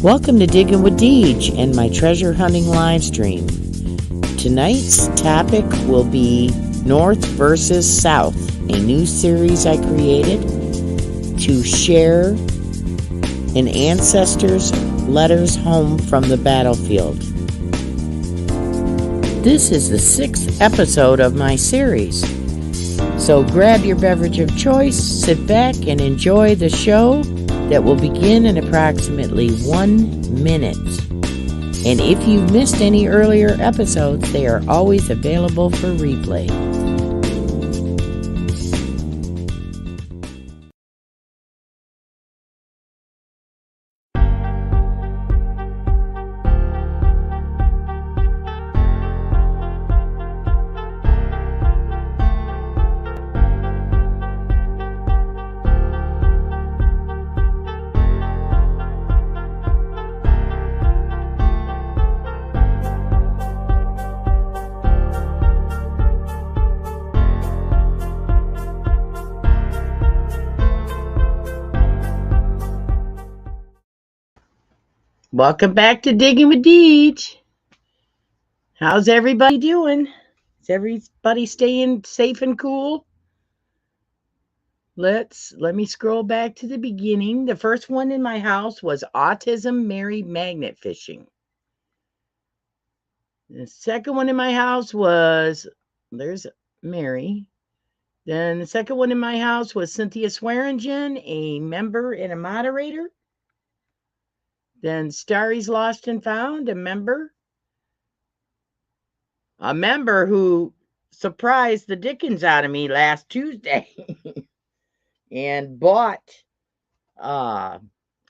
Welcome to Diggin with Deej and my treasure hunting live stream. Tonight's topic will be North versus South, a new series I created to share an ancestor's letters home from the battlefield. This is the 6th episode of my series. So grab your beverage of choice, sit back, and enjoy the show that will begin in approximately 1 minute. And if you've missed any earlier episodes, they are always available for replay. Welcome back to Diggin with Deej. How's everybody doing? Is everybody staying safe and cool? Let me scroll back to the beginning. The first one in my house was Autism Mary Magnet Fishing. The second one in my house was, there's Mary. Then the second one in my house was Cynthia Swearingen, a member and a moderator. Then Starry's Lost and Found, a member who surprised the dickens out of me last Tuesday and bought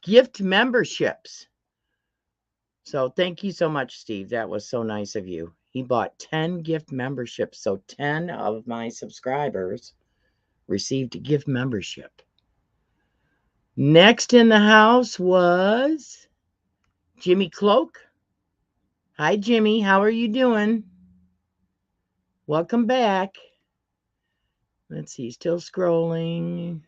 gift memberships. So thank you so much, Steve. That was so nice of you. He bought 10 gift memberships. So 10 of my subscribers received a gift membership. Next in the house was Jimmy Cloak. Hi, Jimmy. How are you doing? Welcome back. Let's see. Still scrolling.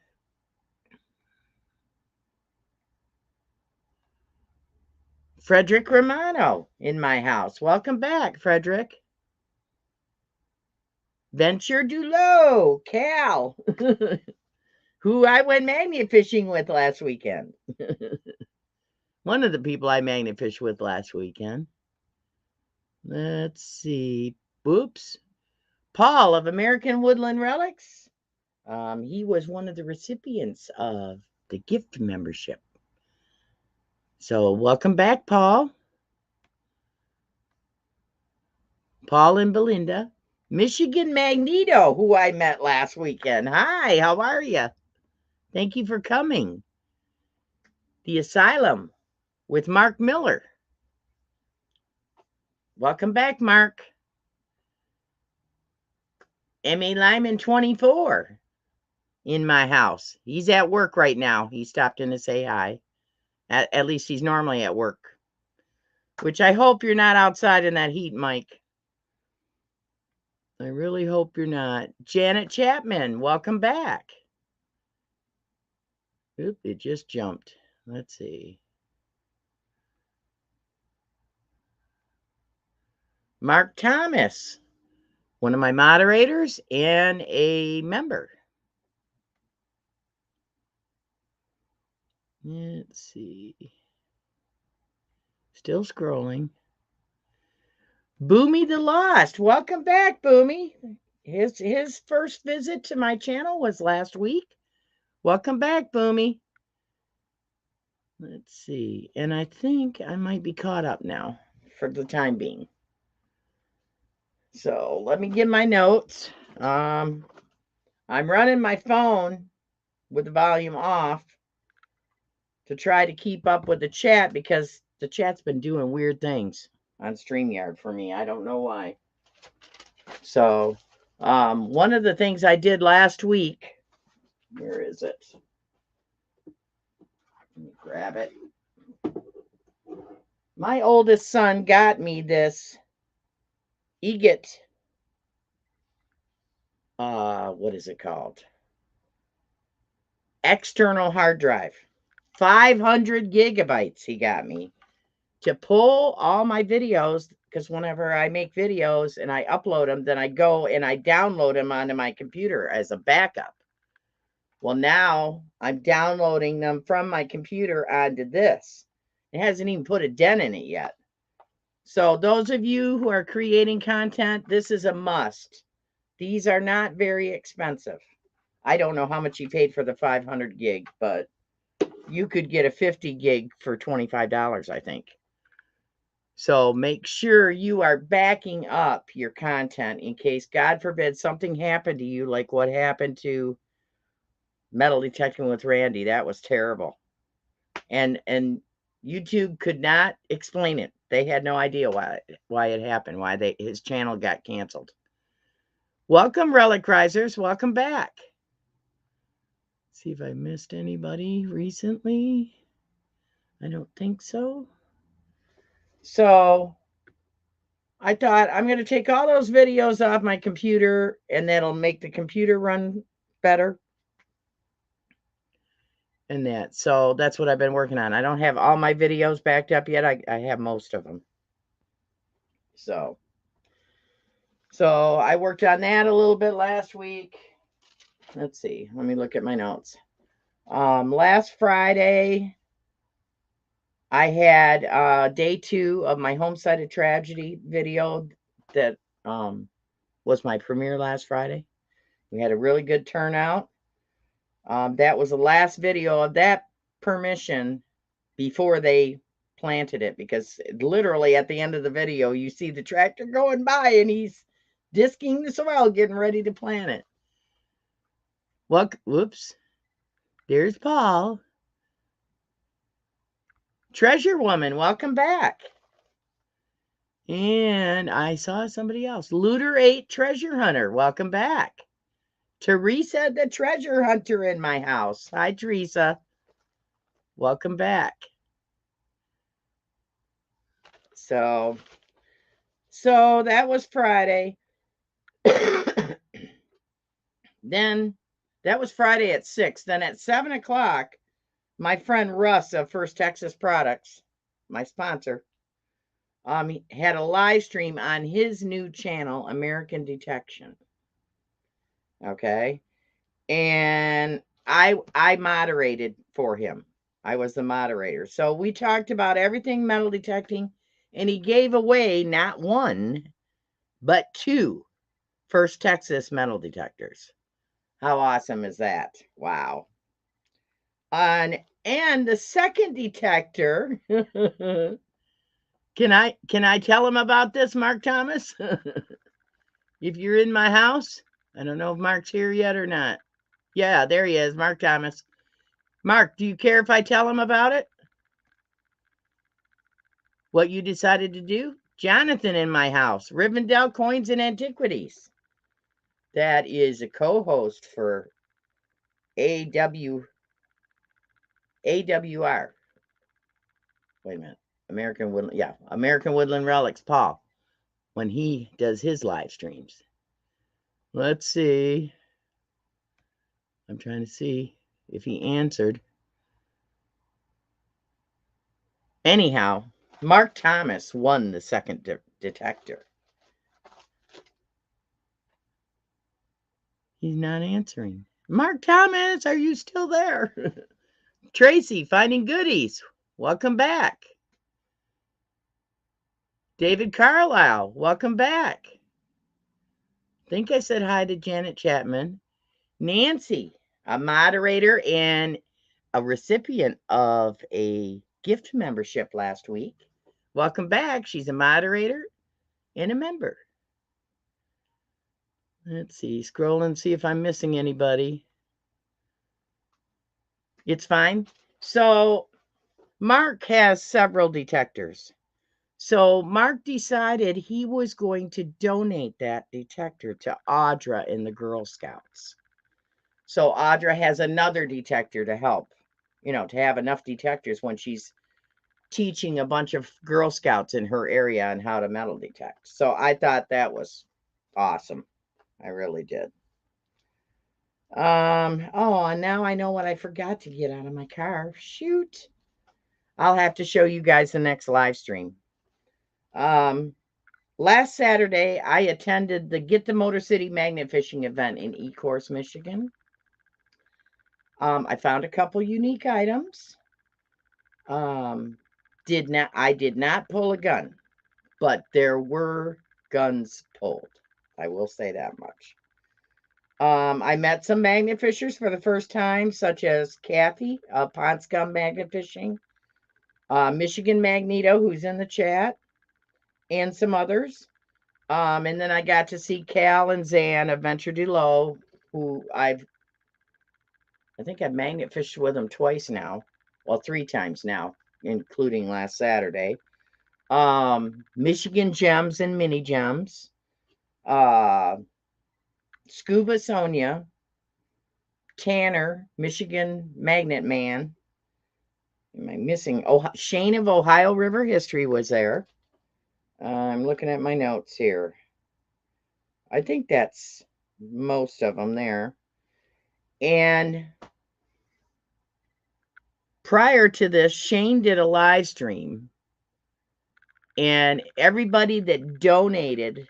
Frederick Romano in my house. Welcome back, Frederick. Venture Dulo, Cal, who I went magnet fishing with last weekend. One of the people I magnet fished with last weekend. Let's see. Oops. Paul of American Woodland Relics. He was one of the recipients of the gift membership. So welcome back, Paul. Paul and Belinda. Michigan Magneto, who I met last weekend. Hi, how are you? Thank you for coming. The Asylum with Mark Miller. Welcome back, Mark. M.A. Lyman 24 in my house. He's at work right now. He stopped in to say hi. At least he's normally at work. Which I hope you're not outside in that heat, Mike. I really hope you're not. Janet Chapman, welcome back. Oop, it just jumped. Let's see. Mark Thomas, one of my moderators and a member. Let's see. Still scrolling. Boomy the Lost. Welcome back, Boomy. His first visit to my channel was last week. Welcome back, Boomy. Let's see. And I think I might be caught up now for the time being. So let me get my notes. I'm running my phone with the volume off to try to keep up with the chat because the chat's been doing weird things on StreamYard for me. I don't know why. So one of the things I did last week, where is it? Let me grab it. My oldest son got me this EGIT. What is it called? External hard drive. 500 gigabytes he got me to pull all my videos, because whenever I make videos and I upload them, then I go and I download them onto my computer as a backup. Well, now I'm downloading them from my computer onto this. It hasn't even put a dent in it yet. So those of you who are creating content, this is a must. These are not very expensive. I don't know how much he paid for the 500 gig, but you could get a 50 gig for $25, I think. So make sure you are backing up your content in case, God forbid, something happened to you like what happened to Metal Detecting with Randy. That was terrible. And YouTube could not explain it. They had no idea why it happened, why his channel got canceled. Welcome, Relic Risers. Welcome back. See if I missed anybody recently. I don't think so. So I thought I'm going to take all those videos off my computer and that'll make the computer run better. And that. So that's what I've been working on. I don't have all my videos backed up yet. I have most of them. So I worked on that a little bit last week. Let's see. Let me look at my notes. Last Friday, I had day 2 of my Home-Sided Tragedy video that was my premiere last Friday. We had a really good turnout. That was the last video of that permission before they planted it, because literally at the end of the video, you see the tractor going by and he's disking the soil, getting ready to plant it. Whoops. There's Paul. Treasure Woman, welcome back. And I saw somebody else. Looter 8 Treasure Hunter, welcome back. Teresa the Treasure Hunter in my house. Hi, Teresa. Welcome back. So that was Friday. Then that was Friday at 6. Then at 7 o'clock, my friend Russ of First Texas Products, my sponsor, he had a live stream on his new channel, American Detection. Okay. And I moderated for him. I was the moderator. So we talked about everything metal detecting, and he gave away not 1, but 2 First Texas metal detectors. How awesome is that? Wow. And And the second detector, can I tell him about this, Mark Thomas? If you're in my house, I don't know if Mark's here yet or not. Yeah, there he is, Mark Thomas. Mark, do you care if I tell him about it? What you decided to do? Jonathan in my house, Rivendell Coins and Antiquities. That is a co-host for AWR. Wait a minute. American Woodland Relics, Paul, when he does his live streams. Let's see. I'm trying to see if he answered. Anyhow, Mark Thomas won the second detector. He's not answering. Mark Thomas, are you still there? Tracy, Finding Goodies, welcome back. David Carlisle, welcome back. I think I said hi to Janet Chapman. Nancy, a moderator and a recipient of a gift membership last week. Welcome back. She's a moderator and a member. Let's see, scroll and see if I'm missing anybody. It's fine. So Mark has several detectors. So Mark decided he was going to donate that detector to Audra in the Girl Scouts. So Audra has another detector to help, to have enough detectors when she's teaching a bunch of Girl Scouts in her area on how to metal detect. So I thought that was awesome. I really did. Oh, and now I know what I forgot to get out of my car. Shoot. I'll have to show you guys the next live stream. Last Saturday, I attended the Get the Motor City Magnet Fishing event in Ecorse, Michigan. I found a couple unique items. I did not pull a gun, but there were guns pulled. I will say that much. I met some magnet fishers for the first time, such as Kathy of Pond Scum Magnet Fishing, Michigan Magneto, who's in the chat, and some others. And then I got to see Cal and Zan of Venture de Low, who I think I've magnet fished with them twice now. Well, 3 times now, including last Saturday. Michigan Gems and Mini Gems. Scuba Sonia. Tanner, Michigan Magnet Man. Am I missing? Shane of Ohio River History was there. I'm looking at my notes here. I think that's most of them there. And prior to this, Shane did a live stream. And everybody that donated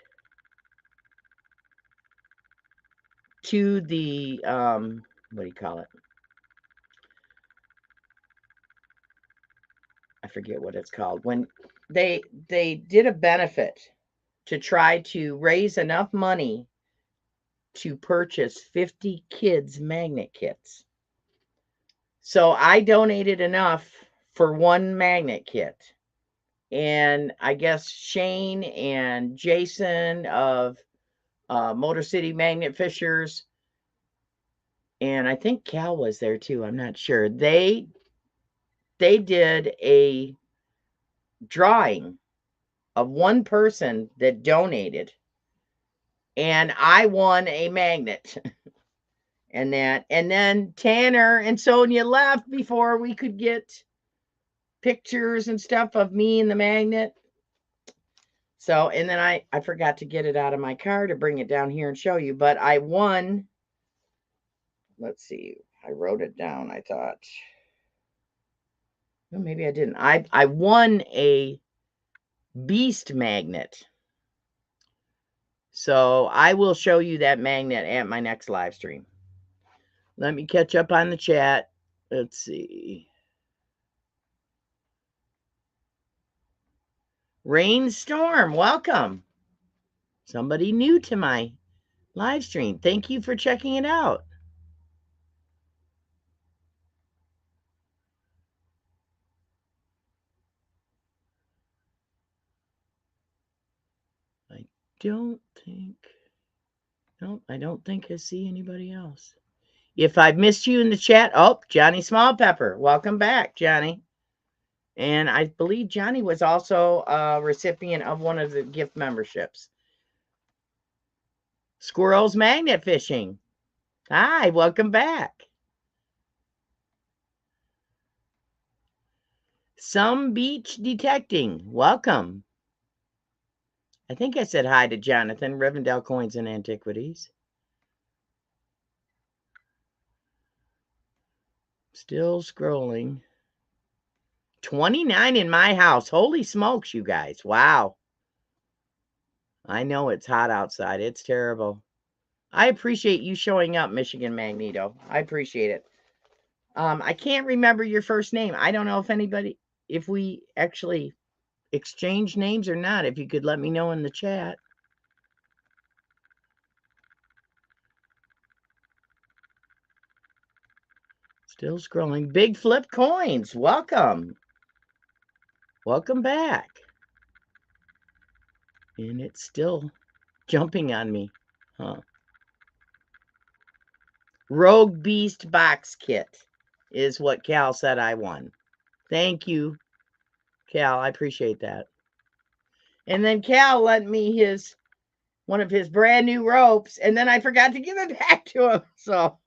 to the, what do you call it? I forget what it's called. When they did a benefit to try to raise enough money to purchase 50 kids magnet kits. So I donated enough for 1 magnet kit. And I guess Shane and Jason of Motor City Magnet Fishers, and I think Cal was there too, I'm not sure. They did a drawing of 1 person that donated, and I won a magnet. And then Tanner and Sonia left before we could get pictures and stuff of me and the magnet. So, and then I forgot to get it out of my car to bring it down here and show you, but I won. Let's see. I wrote it down, I thought. Well, maybe I didn't. I won a beast magnet. So I will show you that magnet at my next live stream. Let me catch up on the chat. Let's see. Rainstorm, welcome. Somebody new to my live stream. Thank you for checking it out. don't think. Nope, I don't think I see anybody else. If I've missed you in the chat, oh, Johnny Smallpepper. Welcome back, Johnny. And I believe Johnny was also a recipient of one of the gift memberships. Squirrels Magnet Fishing. Hi, welcome back. Some Beach Detecting. Welcome. I think I said hi to Jonathan, Rivendell Coins and Antiquities. Still scrolling. 29 in my house. Holy smokes, you guys. Wow. I know it's hot outside. It's terrible. I appreciate you showing up, Michigan Magneto. I appreciate it. I can't remember your first name. I don't know if we actually exchange names or not. If you could let me know in the chat. Still scrolling. Big Flip Coins. Welcome. Welcome back. And it's still jumping on me. Huh. Rogue Beast Box Kit is what Cal said I won. Thank you, Cal. I appreciate that. And then Cal lent me one of his brand new ropes, and then I forgot to give it back to him. So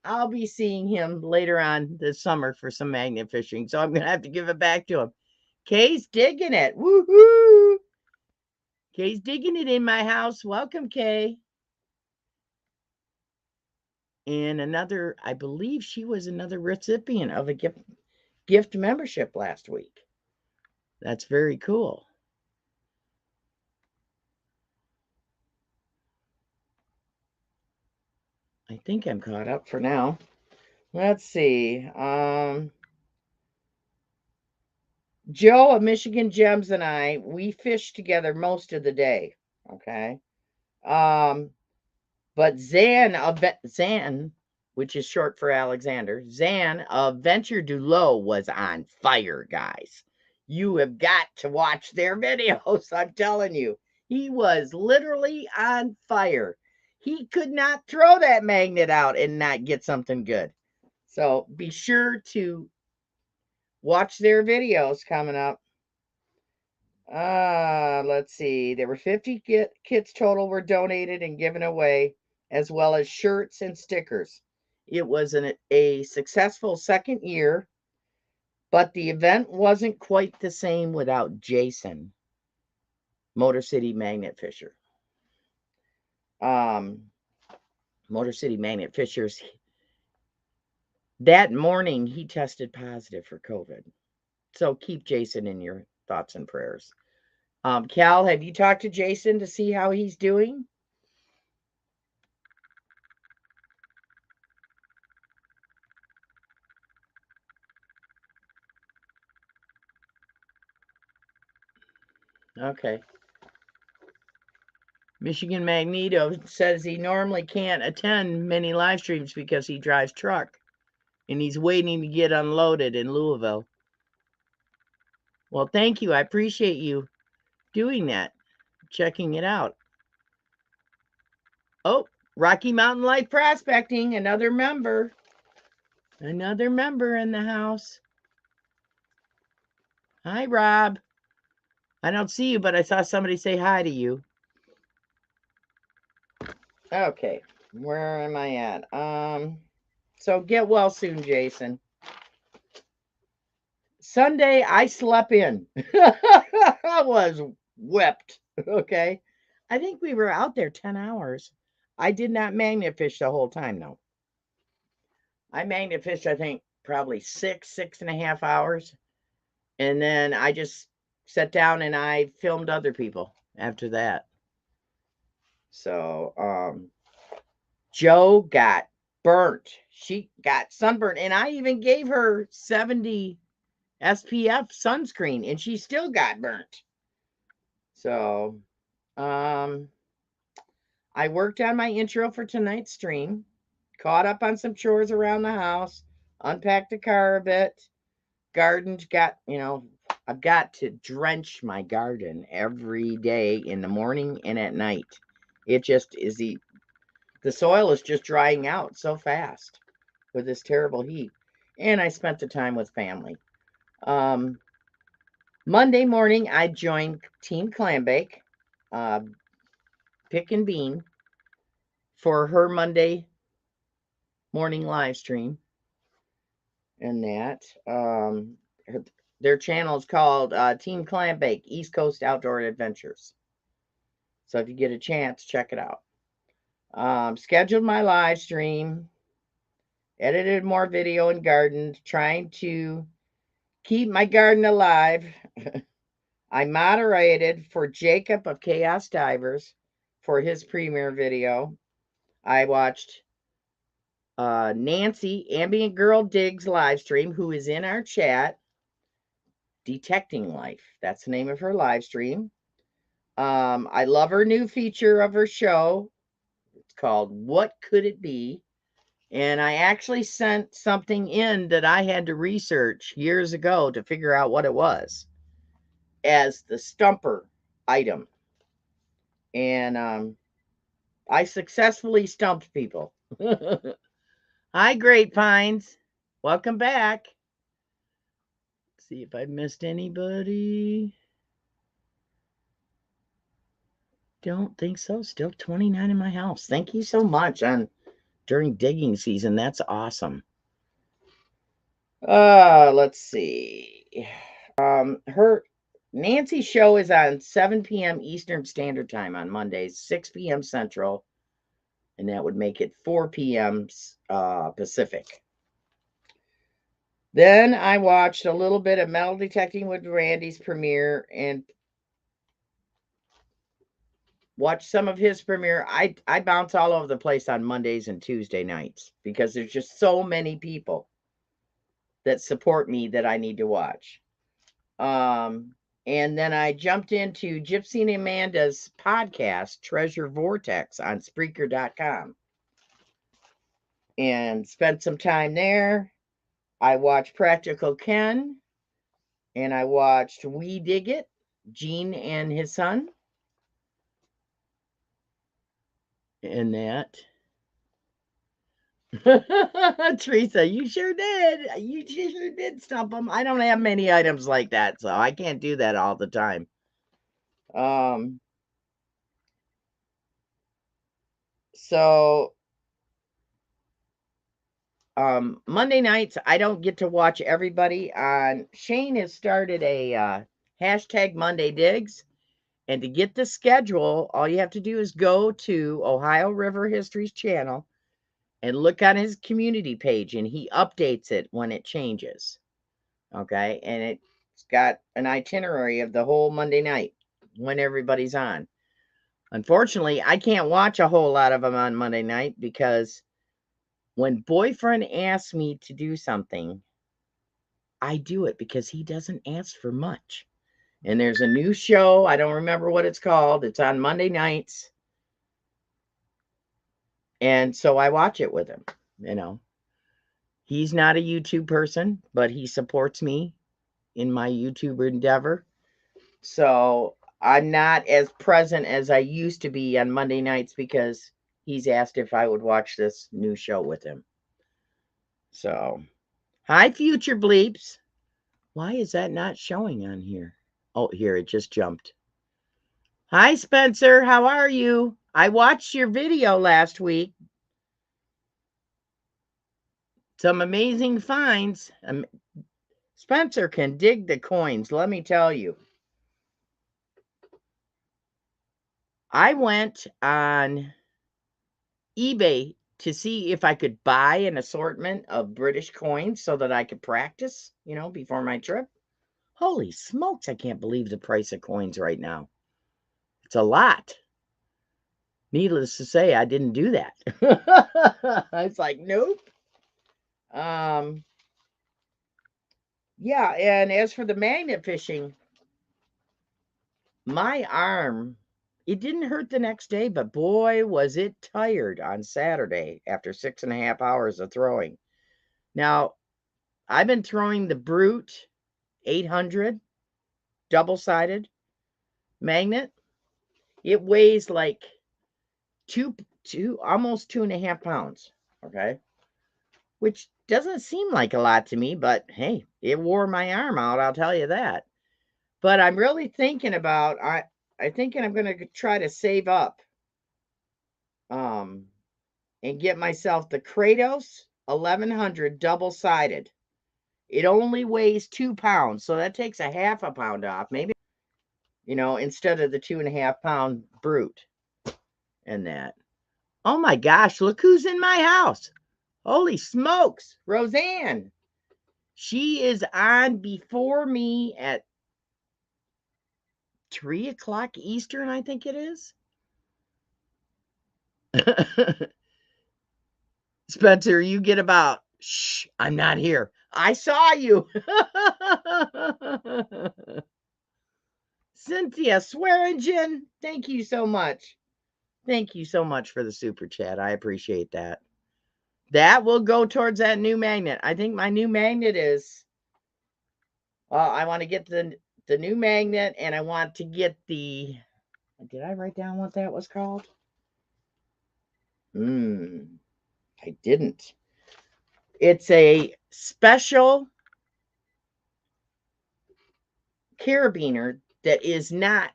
I'll be seeing him later on this summer for some magnet fishing. So I'm going to have to give it back to him. Kay's digging it. Woohoo! Kay's digging it in my house. Welcome, Kay. And I believe she was another recipient of a gift membership last week. That's very cool. I think I'm caught up for now. Let's see. Joe of Michigan Gems and we fished together most of the day. Okay. But Zan, which is short for Alexander, Zan of Venture du Lot was on fire, guys. You have got to watch their videos. I'm telling you, he was literally on fire. He could not throw that magnet out and not get something good. So be sure to watch their videos coming up. Let's see. There were 50 kits total were donated and given away, as well as shirts and stickers. It was a successful second year, but the event wasn't quite the same without Jason, Motor City Magnet Fisher. Motor City Magnet Fishers, that morning he tested positive for COVID. So keep Jason in your thoughts and prayers. Cal, have you talked to Jason to see how he's doing? Okay. Michigan Magneto says he normally can't attend many live streams because he drives truck and he's waiting to get unloaded in Louisville. Well, thank you. I appreciate you doing that, checking it out. Oh, Rocky Mountain Life Prospecting, another member. Another member in the house. Hi, Rob. I don't see you, but I saw somebody say hi to you. Okay, where am I at? So get well soon, Jason. Sunday, I slept in. I was whipped. Okay. I think we were out there 10 hours. I did not magnet fish the whole time, though. I magnet fished, I think, probably 6.5 hours. And then I just sat down and I filmed other people after that. So, Joe got burnt. She got sunburned. And I even gave her 70 SPF sunscreen and she still got burnt. So, I worked on my intro for tonight's stream, caught up on some chores around the house, unpacked the car a bit, gardened, got, I've got to drench my garden every day in the morning and at night. It just is the soil is just drying out so fast with this terrible heat. And I spent the time with family. Monday morning, I joined Team Clambake, Pick and Bean, for her Monday morning live stream. And that. Their channel is called Team Clambake, East Coast Outdoor Adventures. So if you get a chance, check it out. Scheduled my live stream, edited more video and garden, trying to keep my garden alive. I moderated for Jacob of Chaos Divers for his premiere video. I watched Nancy, Ambient Girl Digs live stream, who is in our chat. Detecting Life. That's the name of her live stream. I love her new feature of her show. It's called What Could It Be? And I actually sent something in that I had to research years ago to figure out what it was as the stumper item. And I successfully stumped people. Hi, Grapevines. Welcome back. Let's see if I missed anybody. Don't think so. Still 29 in my house. Thank you so much during digging season. That's awesome. Let's see. Her Nancy's show is on 7 p.m. Eastern Standard Time on Mondays, 6 p.m. Central, and that would make it 4 p.m. Pacific. Then I watched a little bit of Metal Detecting with Randy's premiere and watched some of his premiere. I bounce all over the place on Mondays and Tuesday nights because there's just so many people that support me that I need to watch. And then I jumped into Gypsy and Amanda's podcast, Treasure Vortex, on Spreaker.com. And spent some time there. I watched Practical Ken. And I watched We Dig It, Gene and his son. And that. Teresa, you sure did. You sure did stump them. I don't have many items like that, so I can't do that all the time. Monday nights, I don't get to watch everybody on. Shane has started a hashtag Monday Digs. And to get the schedule, all you have to do is go to Ohio River History's channel and look on his community page, and he updates it when it changes. Okay, and it's got an itinerary of the whole Monday night when everybody's on. Unfortunately, I can't watch a whole lot of them on Monday night because when boyfriend asks me to do something, I do it because he doesn't ask for much. And there's a new show, I don't remember what it's called. It's on Monday nights. And so I watch it with him, you know. He's not a YouTube person, but he supports me in my YouTube endeavor. So I'm not as present as I used to be on Monday nights because he's asked if I would watch this new show with him. So, hi, Future Bleeps. Why is that not showing on here? Oh, here, it just jumped. Hi, Spencer. How are you? I watched your video last week. Some amazing finds. Spencer can dig the coins, let me tell you. I went on eBay to see if I could buy an assortment of British coins so that I could practice, you know, before my trip. Holy smokes, I can't believe the price of coins right now. It's a lot. Needless to say, I didn't do that. It's like, nope. Yeah, and as for the magnet fishing, my arm, it didn't hurt the next day, but boy, was it tired on Saturday after 6.5 hours of throwing. Now, I've been throwing the Brute 800 double-sided magnet. It weighs like almost 2.5 pounds. Okay. Which doesn't seem like a lot to me, but hey, it wore my arm out, I'll tell you that. But I'm really thinking about, I'm thinking I'm going to try to save up and get myself the Kratos 1100 double-sided. It only weighs 2 pounds, so that takes a half a pound off, maybe, instead of the 2.5 pound brute and that. Oh my gosh, look who's in my house. Holy smokes, Roseanne. She is on before me at 3 o'clock Eastern, I think it is. Spencer, you get about, shh, I'm not here. I saw you. Cynthia Swearingen, thank you so much. Thank you so much for the super chat. I appreciate that. That will go towards that new magnet. I think my new magnet is, I want to get the new magnet, and I want to get the, did I write down what that was called? I didn't. It's a special carabiner that is not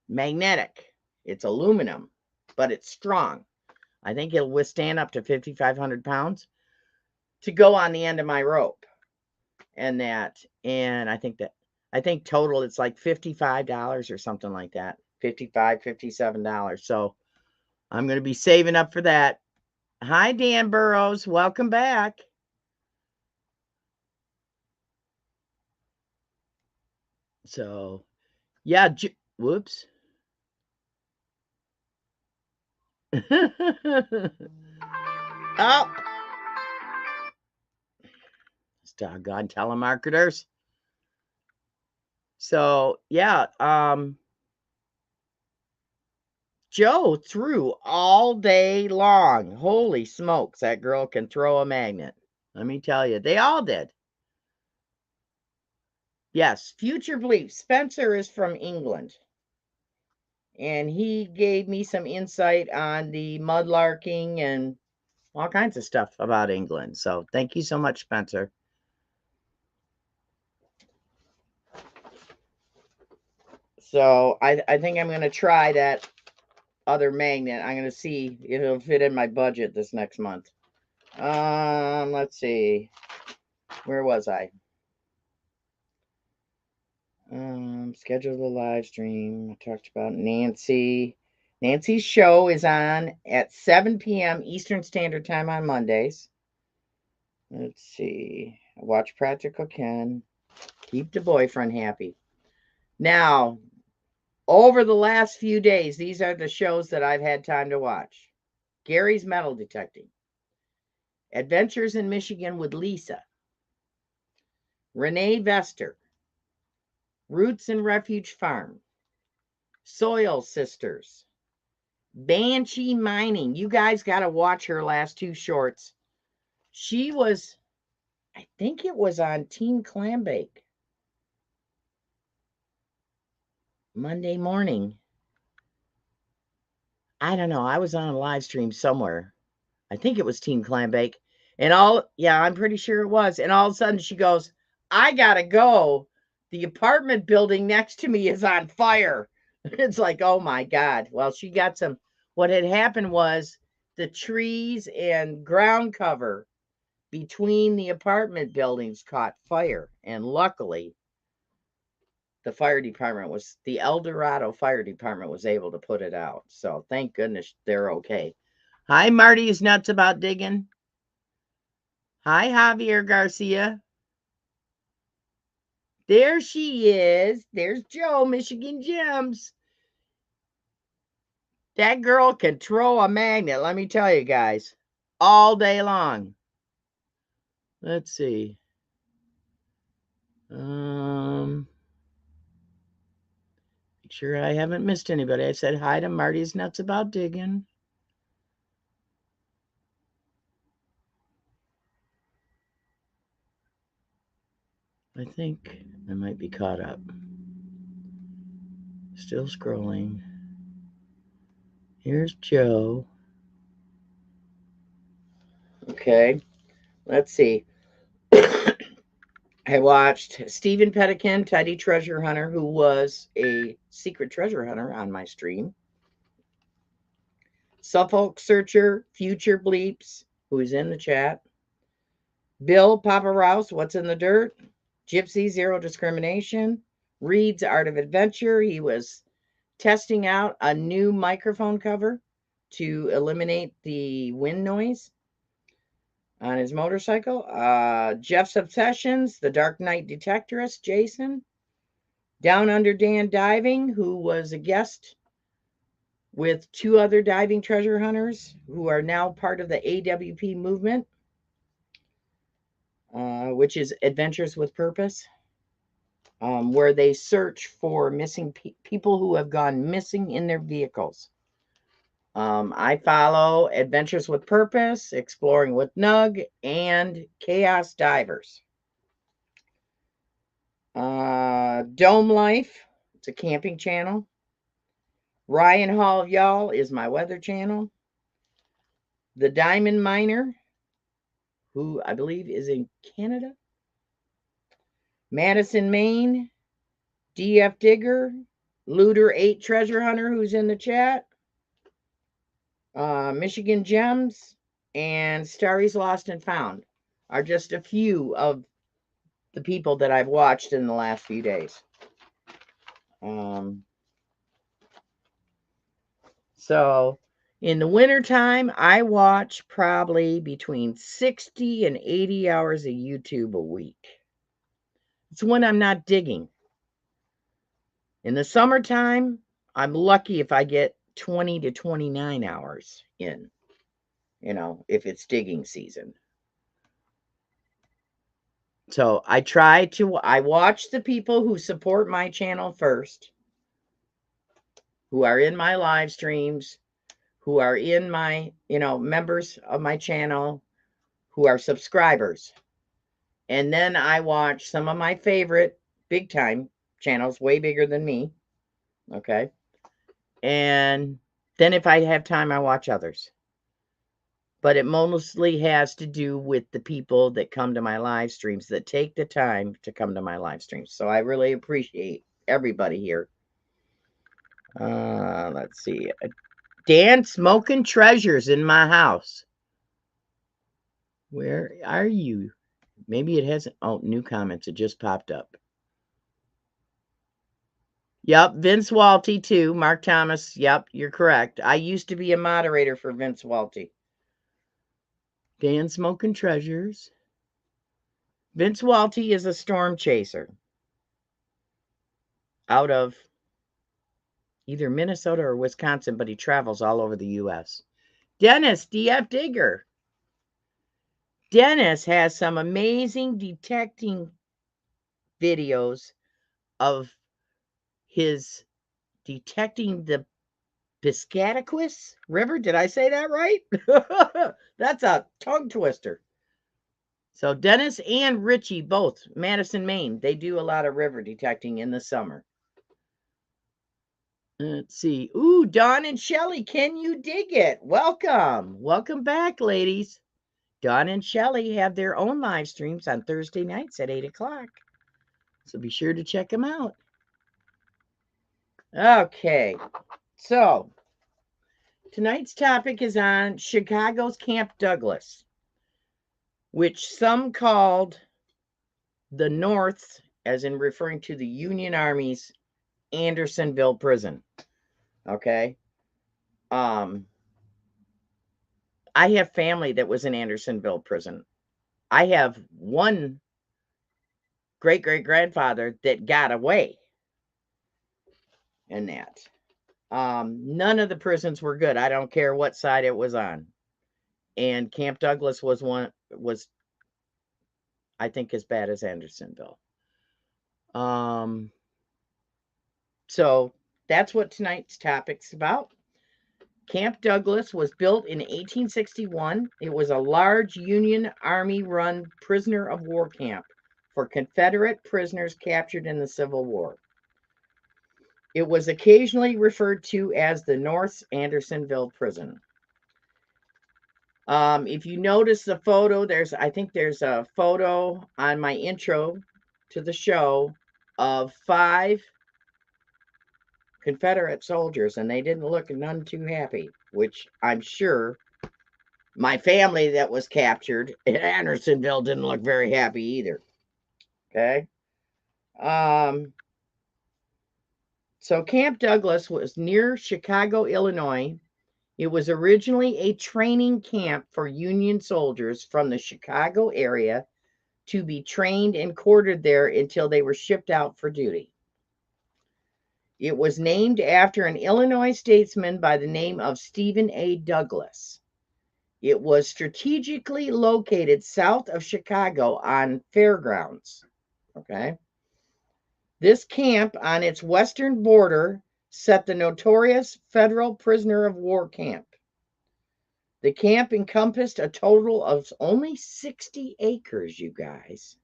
magnetic. It's aluminum, but it's strong. I think it'll withstand up to 5,500 pounds to go on the end of my rope and that. And I think total it's like $55 or something like that. $55, $57. So I'm going to be saving up for that. Hi, Dan Burroughs. Welcome back. So, yeah. Whoops. Oh. It's doggone telemarketers. So, yeah. Joe threw all day long. Holy smokes, that girl can throw a magnet. Let me tell you, they all did. Yes, Future Belief. Spencer is from England. And he gave me some insight on the mudlarking and all kinds of stuff about England. So thank you so much, Spencer. So I think I'm going to try that other magnet. I'm going to see if it'll fit in my budget this next month. Let's see. Where was I? Schedule the live stream. I talked about Nancy. Nancy's show is on at 7 p.m. Eastern Standard Time on Mondays. Let's see. Watch Practical Ken. Keep the boyfriend happy. Now, over the last few days, these are the shows that I've had time to watch. Gary's Metal Detecting. Adventures in Michigan with Lisa. Renee Vester. Roots and Refuge Farm. Soil Sisters. Banshee Mining. You guys got to watch her last two shorts. She was, I think it was on Team Clambake. Monday morning. I don't know. I was on a live stream somewhere. I think it was Team Clambake. And I'm pretty sure it was. And all of a sudden she goes, I got to go. The apartment building next to me is on fire. It's like, oh my God. Well, she got some. What had happened was the trees and ground cover between the apartment buildings caught fire. And luckily, the El Dorado Fire Department was able to put it out. So thank goodness they're okay. Hi, Marty's Nuts About Diggin. Hi, Javier Garcia. There she is. There's Joe, Michigan Gems. That girl can throw a magnet, let me tell you guys, all day long. Let's see. Make sure I haven't missed anybody. I said hi to Marty's Nuts About Diggin. I think I might be caught up. Still scrolling. Here's Joe. Okay, let's see. I watched Stephen Pettikin, Tidy Treasure Hunter, who was a secret treasure hunter on my stream. Suffolk Searcher, Future Bleeps, who is in the chat. Bill Papa Rouse, What's in the Dirt? Gypsy, Zero Discrimination. Reed's Art of Adventure. He was testing out a new microphone cover to eliminate the wind noise on his motorcycle. Jeff's Obsessions, The Dark Knight Detectorist, Jason. Down Under Dan Diving, who was a guest with 2 other diving treasure hunters who are now part of the AWP movement, which is Adventures with Purpose, where they search for missing people who have gone missing in their vehicles. I follow Adventures with Purpose, Exploring with Nug, and Chaos Divers. Dome Life, it's a camping channel. Ryan Hall Y'all is my weather channel. The Diamond Miner, who I believe is in Canada. Madison, Maine. DF Digger. Looter 8 Treasure Hunter, who's in the chat. Michigan Gems. And Starry's Lost and Found are just a few of the people that I've watched in the last few days. So in the wintertime, I watch probably between 60 and 80 hours of YouTube a week. It's when I'm not digging. In the summertime, I'm lucky if I get 20 to 29 hours in, if it's digging season. So I watch the people who support my channel first, who are in my live streams, who are in my, members of my channel, who are subscribers. And then I watch some of my favorite big time channels, way bigger than me. Okay. And then if I have time, I watch others. But it mostly has to do with the people that come to my live streams, that take the time to come to my live streams. So I really appreciate everybody here. Let's see. Dan Smoking Treasures in my house. Where are you? Maybe it hasn't. Oh, new comments. It just popped up. Yep, Vince Walty too. Mark Thomas. Yep, you're correct. I used to be a moderator for Vince Walty. Dan Smoking Treasures. Vince Walty is a storm chaser out of either Minnesota or Wisconsin, but he travels all over the U.S. Dennis, DF Digger. Dennis has some amazing detecting videos of his detecting the Piscataquis River. Did I say that right? That's a tongue twister. So Dennis and Richie, both, Madison, Maine, they do a lot of river detecting in the summer. Let's see. Ooh, Dawn and Shelly, can you dig it? Welcome. Welcome back, ladies. Dawn and Shelly have their own live streams on Thursday nights at 8 o'clock. So be sure to check them out. Okay. So tonight's topic is on Chicago's Camp Douglas, which some called the North, as in referring to the Union Army's Andersonville prison. Okay. I have family that was in Andersonville prison. I have one great-great-grandfather that got away in that. None of the prisons were good. I don't care what side it was on. And Camp Douglas was I think, as bad as Andersonville. So that's what tonight's topic's about. Camp Douglas was built in 1861. It was a large Union Army-run prisoner of war camp for Confederate prisoners captured in the Civil War. It was occasionally referred to as the North Andersonville Prison. If you notice the photo, I think there's a photo on my intro to the show of 5 Confederate soldiers, and they didn't look none too happy, which I'm sure my family that was captured in Andersonville didn't look very happy either. Okay. So Camp Douglas was near Chicago, Illinois. It was originally a training camp for Union soldiers from the Chicago area to be trained and quartered there until they were shipped out for duty. It was named after an Illinois statesman by the name of Stephen A. Douglas. It was strategically located south of Chicago on fairgrounds. Okay. This camp on its western border set the notorious federal prisoner of war camp. The camp encompassed a total of only 60 acres, you guys.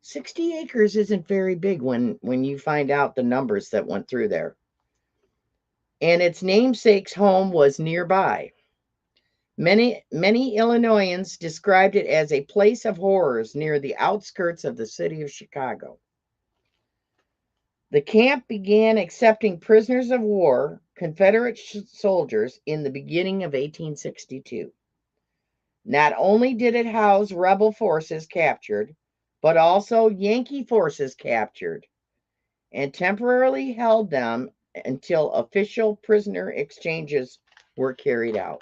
60 acres isn't very big when you find out the numbers that went through there. And its namesake's home was nearby. Many Illinoisans described it as a place of horrors near the outskirts of the city of Chicago. The camp began accepting prisoners of war, Confederate soldiers, in the beginning of 1862. Not only did it house rebel forces captured, but also Yankee forces captured, and temporarily held them until official prisoner exchanges were carried out.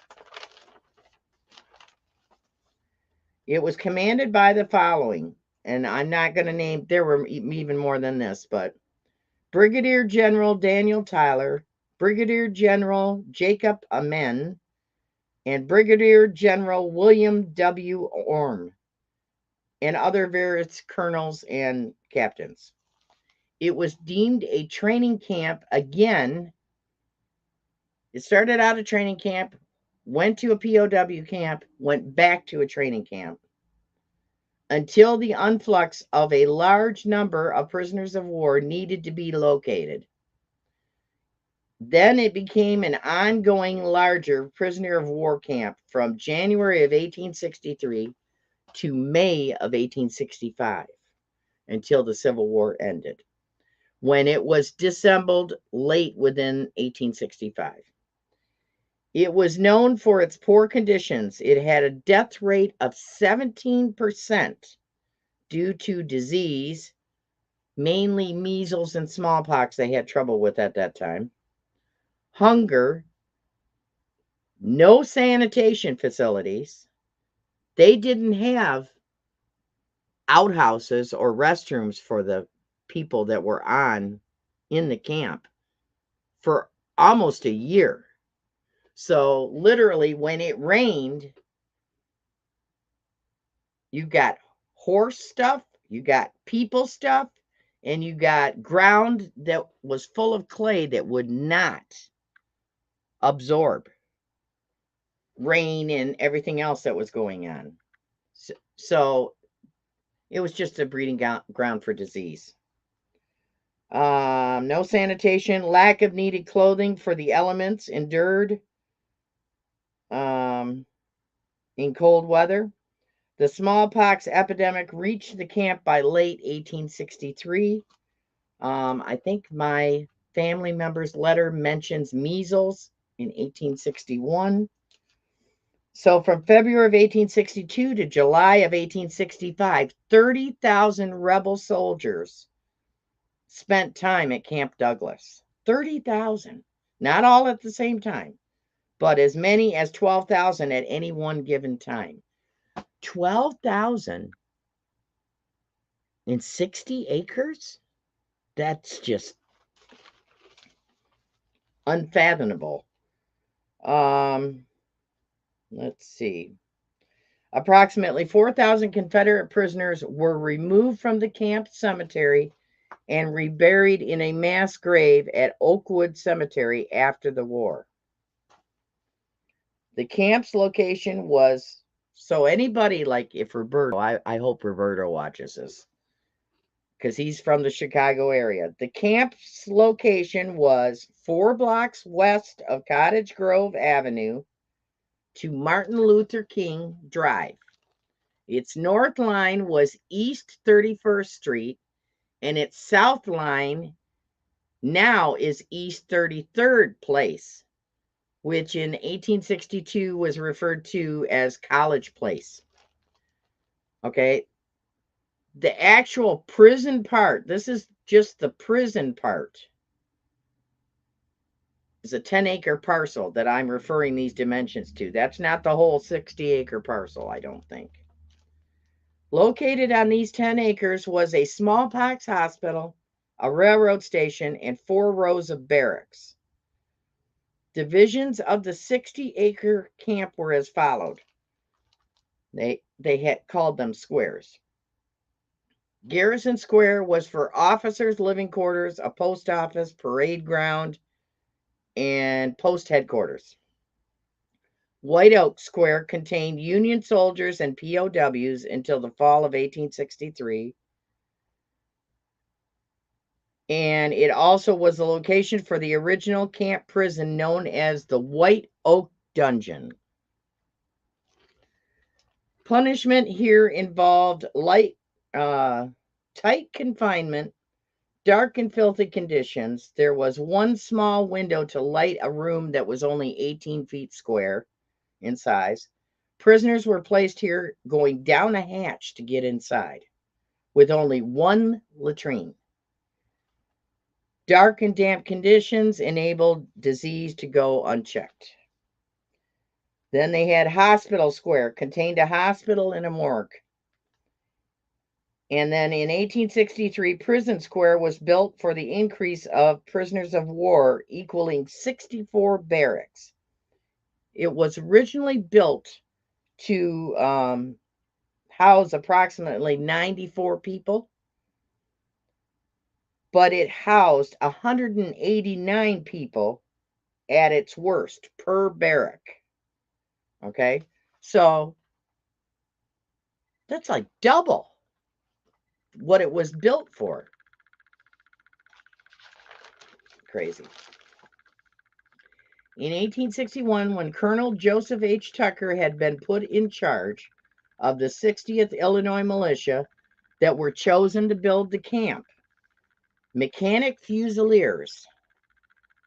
It was commanded by the following, and I'm not going to name, there were even more than this, but Brigadier General Daniel Tyler, Brigadier General Jacob Amen, and Brigadier General William W. Orme, and other various colonels and captains. It was deemed a training camp again. It started out a training camp, went to a POW camp, went back to a training camp, until the influx of a large number of prisoners of war needed to be located. Then it became an ongoing larger prisoner of war camp from January of 1863 to May of 1865 until the Civil War ended, when it was disassembled late within 1865. It was known for its poor conditions. It had a death rate of 17% due to disease, mainly measles and smallpox they had trouble with at that time, hunger, no sanitation facilities. They didn't have outhouses or restrooms for the people that were in the camp for almost a year. So literally when it rained, you got horse stuff, you got people stuff, and you got ground that was full of clay that would not absorb rain and everything else that was going on. So it was just a breeding ground for disease. No sanitation, lack of needed clothing for the elements endured in cold weather. The smallpox epidemic reached the camp by late 1863. I think my family member's letter mentions measles in 1861. So from February of 1862 to July of 1865, 30,000 rebel soldiers spent time at Camp Douglas. 30,000. Not all at the same time, but as many as 12,000 at any one given time. 12,000 in 60 acres? That's just unfathomable. Let's see. Approximately 4,000 Confederate prisoners were removed from the camp cemetery and reburied in a mass grave at Oakwood Cemetery after the war. The camp's location was, so anybody, like if Roberto, I hope Roberto watches this, because he's from the Chicago area. The camp's location was 4 blocks west of Cottage Grove Avenue to Martin Luther King Drive. Its north line was East 31st Street, and its south line now is East 33rd Place, which in 1862 was referred to as College Place. Okay. The actual prison part, this is just the prison part, is a 10-acre parcel that I'm referring these dimensions to. That's not the whole 60-acre parcel, I don't think. Located on these 10 acres was a smallpox hospital, a railroad station, and 4 rows of barracks. Divisions of the 60-acre camp were as followed. They had called them squares. Garrison Square was for officers' living quarters, a post office, parade ground, and post headquarters. White Oak Square contained Union soldiers and POWs until the fall of 1863. And it also was the location for the original camp prison known as the White Oak Dungeon. Punishment here involved tight confinement, dark and filthy conditions. There was one small window to light a room that was only 18 feet square in size. Prisoners were placed here going down a hatch to get inside, with only one latrine. Dark and damp conditions enabled disease to go unchecked. Then they had Hospital Square, contained a hospital and a morgue. And then in 1863, Prison Square was built for the increase of prisoners of war, equaling 64 barracks. It was originally built to house approximately 94 people, but it housed 189 people at its worst per barrack. Okay, so that's like double what it was built for. Crazy. In 1861, when Colonel Joseph H. Tucker had been put in charge of the 60th Illinois Militia that were chosen to build the camp, Mechanic Fusiliers,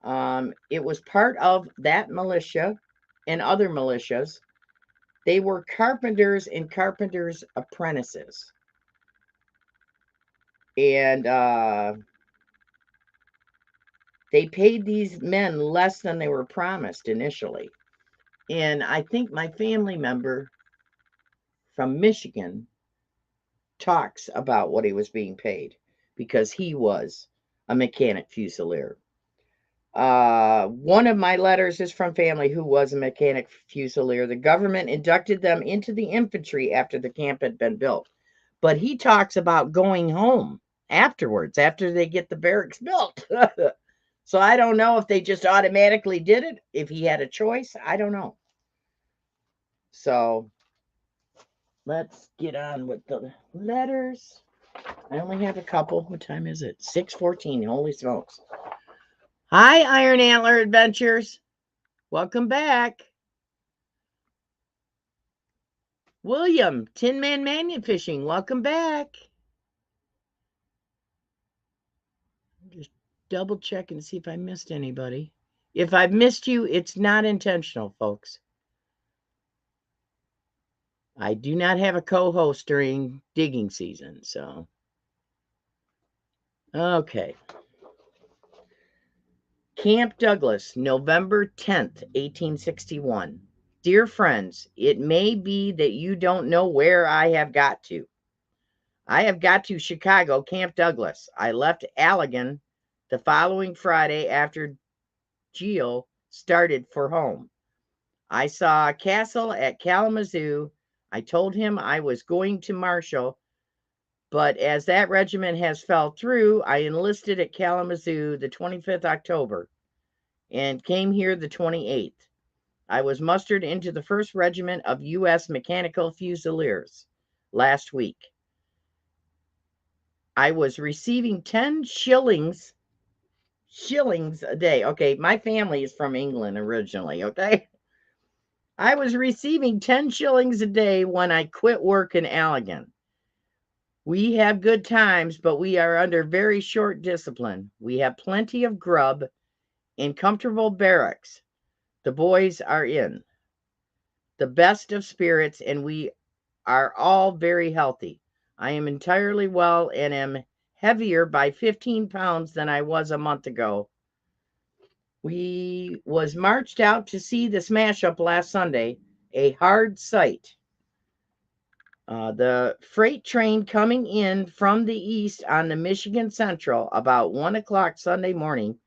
it was part of that militia and other militias. They were carpenters and carpenters' apprentices. And they paid these men less than they were promised initially. And I think my family member from Michigan talks about what he was being paid because he was a mechanic fusilier. One of my letters is from family who was a mechanic fusilier. The government inducted them into the infantry after the camp had been built. But he talks about going home afterwards, after they get the barracks built. So I don't know if they just automatically did it, if he had a choice. I don't know. So let's get on with the letters. I only have a couple. What time is it? 6:14. Holy smokes. Hi, Iron Antler Adventures. Welcome back. William, Tin Man Mania Fishing. Welcome back. Just double check and see if I missed anybody. If I've missed you, it's not intentional, folks. I do not have a co-host during digging season, so. Okay. Camp Douglas, November 10th, 1861. Dear friends, it may be that you don't know where I have got to. I have got to Chicago, Camp Douglas. I left Allegan the following Friday after Geo started for home. I saw a castle at Kalamazoo. I told him I was going to Marshall, but as that regiment has fell through, I enlisted at Kalamazoo the 25th October and came here the 28th. I was mustered into the 1st Regiment of U.S. Mechanical Fusiliers last week. I was receiving 10 shillings a day. Okay, my family is from England originally, okay? I was receiving 10 shillings a day when I quit work in Allegan. We have good times, but we are under very short discipline. We have plenty of grub in comfortable barracks. The boys are in the best of spirits, and we are all very healthy. I am entirely well and am heavier by 15 pounds than I was a month ago. We was marched out to see the smash up last Sunday, a hard sight. The freight train coming in from the east on the Michigan Central about 1 o'clock Sunday morning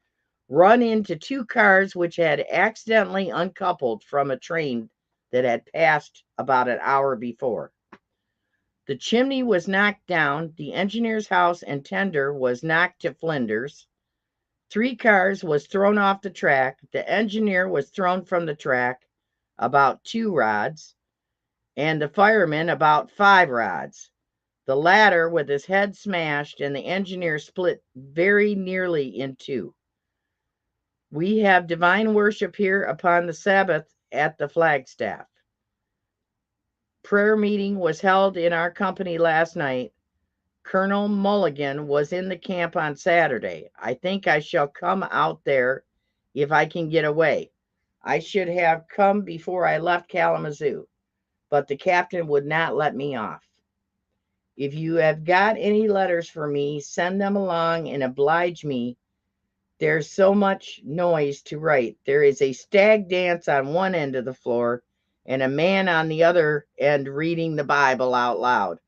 run into two cars which had accidentally uncoupled from a train that had passed about an hour before. The chimney was knocked down, the engineer's house and tender was knocked to flinders. 3 cars was thrown off the track. The engineer was thrown from the track about 2 rods, and the fireman about 5 rods. The latter with his head smashed, and the engineer split very nearly in 2. We have divine worship here upon the Sabbath at the Flagstaff. Prayer meeting was held in our company last night. Colonel Mulligan was in the camp on Saturday. I think I shall come out there if I can get away. I should have come before I left Kalamazoo, but the captain would not let me off. If you have got any letters for me, send them along and oblige me. There's so much noise to write. There is a stag dance on one end of the floor and a man on the other end reading the Bible out loud.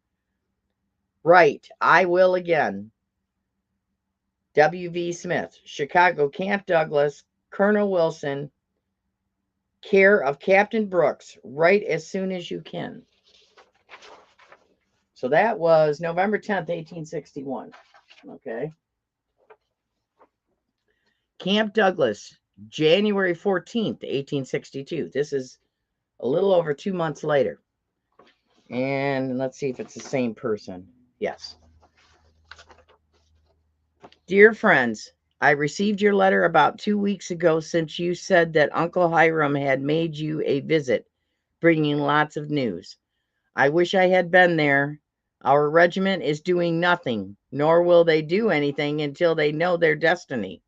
Right, I will again. W.V. Smith, Chicago, Camp Douglas, Colonel Wilson, care of Captain Brooks. Write as soon as you can. So that was November 10th, 1861. Okay. Camp Douglas, January 14th, 1862. This is a little over 2 months later. And let's see if it's the same person. Yes. Dear friends, I received your letter about 2 weeks ago since you said that Uncle Hiram had made you a visit, bringing lots of news. I wish I had been there. Our regiment is doing nothing, nor will they do anything until they know their destiny.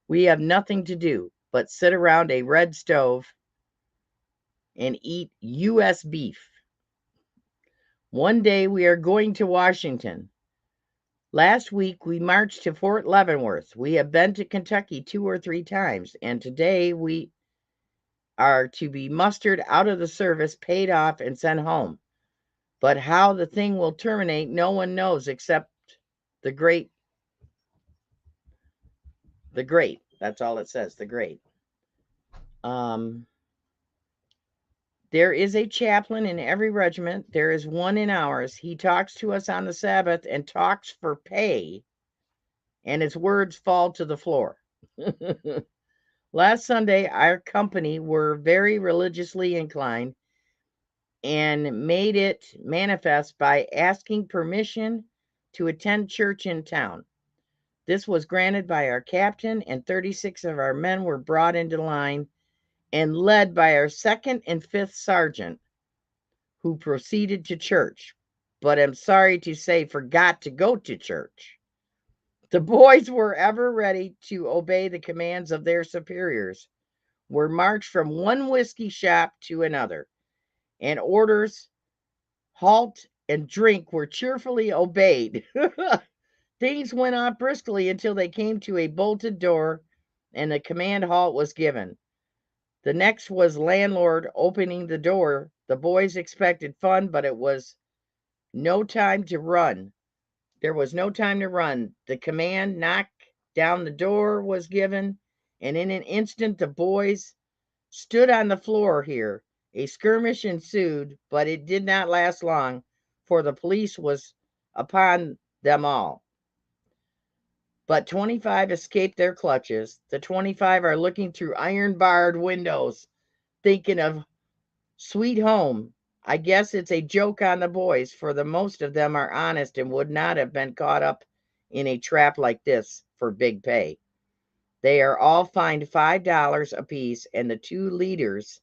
We have nothing to do but sit around a red stove and eat U.S. beef. One day we are going to Washington. Last week we marched to Fort Leavenworth. We have been to Kentucky 2 or 3 times, and today we are to be mustered out of the service, paid off, and sent home. But how the thing will terminate, no one knows except the great. The great. That's all it says, the great. There is a chaplain in every regiment. There is one in ours. He talks to us on the Sabbath and talks for pay, and his words fall to the floor. Last Sunday, our company were very religiously inclined and made it manifest by asking permission to attend church in town. This was granted by our captain, and 36 of our men were brought into line and led by our 2nd and 5th sergeant, who proceeded to church, but I'm sorry to say forgot to go to church. The boys were ever ready to obey the commands of their superiors, were marched from one whiskey shop to another, and orders, halt, and drink were cheerfully obeyed. Things went on briskly until they came to a bolted door, and the command halt was given. The next was landlord opening the door. The boys expected fun, but it was no time to run. There was no time to run. The command, knock down the door, was given, and in an instant the boys stood on the floor here. A skirmish ensued, but it did not last long, for the police was upon them all. But 25 escaped their clutches. The 25 are looking through iron-barred windows, thinking of sweet home. I guess it's a joke on the boys, for the most of them are honest and would not have been caught up in a trap like this for big pay. They are all fined $5 apiece, and the 2 leaders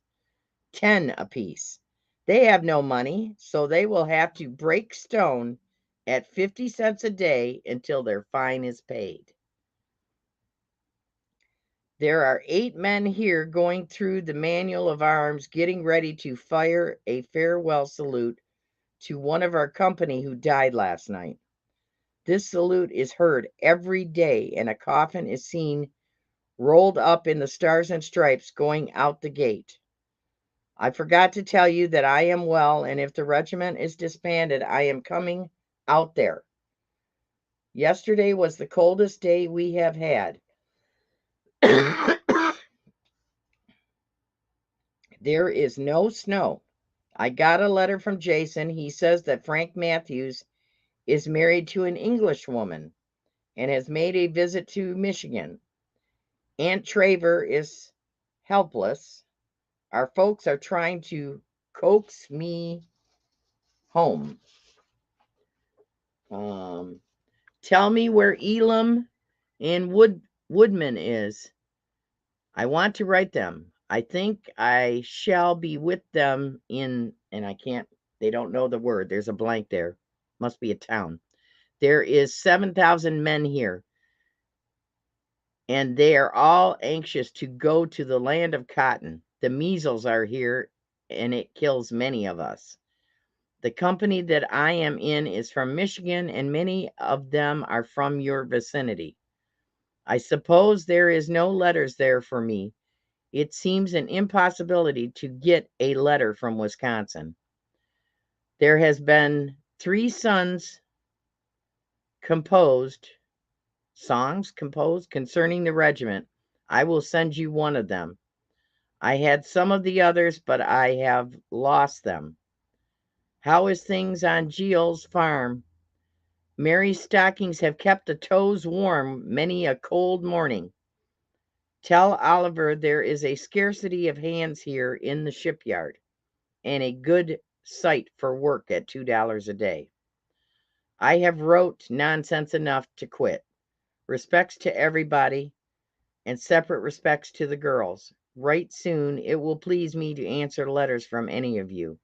$10 apiece. They have no money, so they will have to break stone at 50 cents a day until their fine is paid. There are 8 men here going through the manual of arms, getting ready to fire a farewell salute to one of our company who died last night. This salute is heard every day, and a coffin is seen rolled up in the stars and stripes going out the gate. I forgot to tell you that I am well, and if the regiment is disbanded, I am coming out there. Yesterday was the coldest day we have had. There is no snow. I got a letter from Jason. He says that Frank Matthews is married to an English woman and has made a visit to Michigan. Aunt Traver is helpless. Our folks are trying to coax me home. Tell me where Elam and Woodman is. I want to write them. I think I shall be with them in, and I can't, they don't know the word. There's a blank there. Must be a town. There is 7,000 men here, and they are all anxious to go to the land of cotton. The measles are here, and it kills many of us. The company that I am in is from Michigan, and many of them are from your vicinity. I suppose there is no letters there for me. It seems an impossibility to get a letter from Wisconsin. There has been 3 songs composed concerning the regiment. I will send you one of them. I had some of the others, but I have lost them. How is things on Gio's farm? Mary's stockings have kept the toes warm many a cold morning. Tell Oliver there is a scarcity of hands here in the shipyard, and a good sight for work at $2 a day. I have wrote nonsense enough to quit. Respects to everybody, and separate respects to the girls. Write soon. It will please me to answer letters from any of you.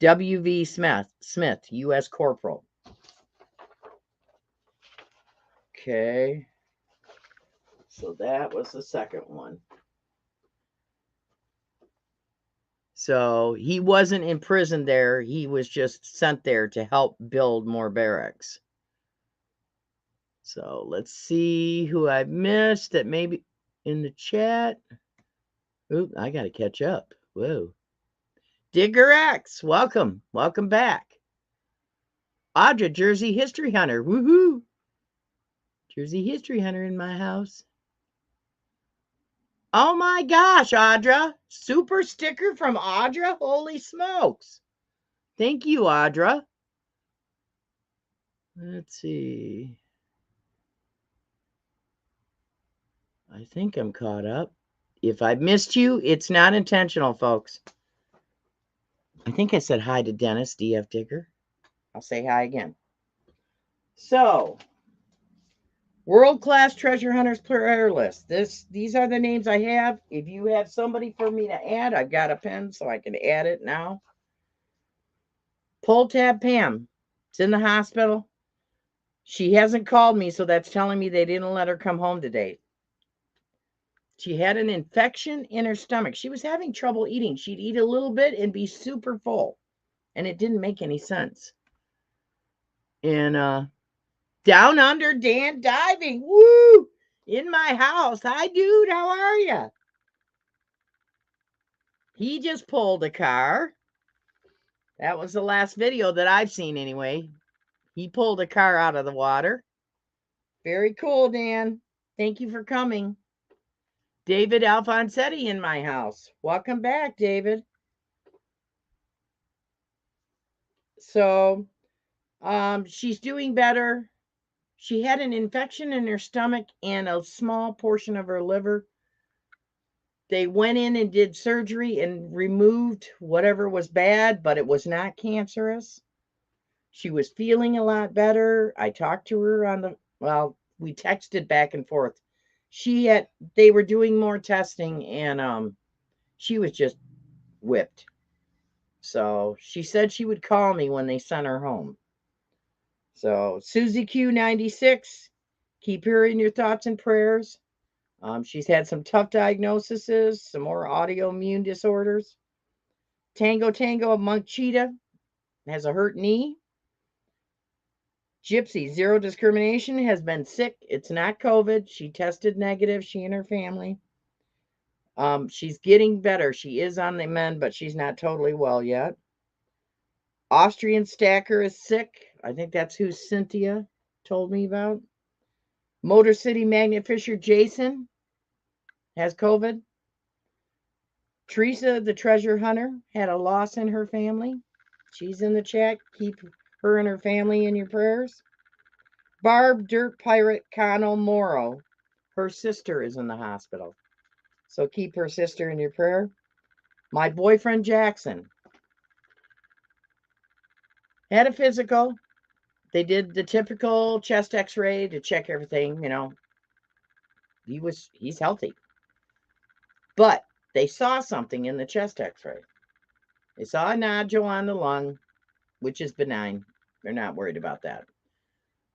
W.V. Smith, U.S. Corporal. Okay. So that was the second one. So he wasn't in prison there. He was just sent there to help build more barracks. So let's see who I missed that maybe in the chat. Oop, I got to catch up. Whoa. Digger X, welcome. Welcome back. Audra, Jersey History Hunter. Woohoo. Jersey History Hunter in my house. Oh my gosh, Audra. Super sticker from Audra? Holy smokes. Thank you, Audra. Let's see. I think I'm caught up. If I missed you, it's not intentional, folks. I think I said hi to Dennis, DF Digger. I'll say hi again. So, world-class treasure hunters prayer list. These are the names I have. If you have somebody for me to add, I've got a pen so I can add it now. Pull tab Pam. It's in the hospital. She hasn't called me, so that's telling me they didn't let her come home today. She had an infection in her stomach. She was having trouble eating. She'd eat a little bit and be super full, and it didn't make any sense. And Down Under Dan Diving, woo, in my house. Hi, dude, how are you? He just pulled a car. That was the last video that I've seen anyway. He pulled a car out of the water. Very cool, Dan. Thank you for coming. David Alfonsetti in my house. Welcome back, David. So, she's doing better. She had an infection in her stomach and a small portion of her liver. They went in and did surgery and removed whatever was bad, but it was not cancerous. She was feeling a lot better. I talked to her on the, well, we texted back and forth. They were doing more testing, and she was just whipped. So she said she would call me when they sent her home. So Susie Q96, keep her in your thoughts and prayers. She's had some tough diagnoses, some more autoimmune disorders. Tango Tango of Monk Cheetah has a hurt knee. Gypsy, zero discrimination, has been sick. It's not COVID. She tested negative, she and her family. She's getting better. She is on the mend, but she's not totally well yet. Austrian Stacker is sick. I think that's who Cynthia told me about. Motor City Magnet Fisher Jason has COVID. Teresa, the treasure hunter, had a loss in her family. She's in the chat. Keep her and her family in your prayers. Barb Dirt Pirate Cano Moro, her sister is in the hospital. So keep her sister in your prayer. My boyfriend Jackson had a physical. They did the typical chest x-ray to check everything, you know. He's healthy. But they saw something in the chest x-ray. They saw a nodule on the lung, which is benign. They're not worried about that.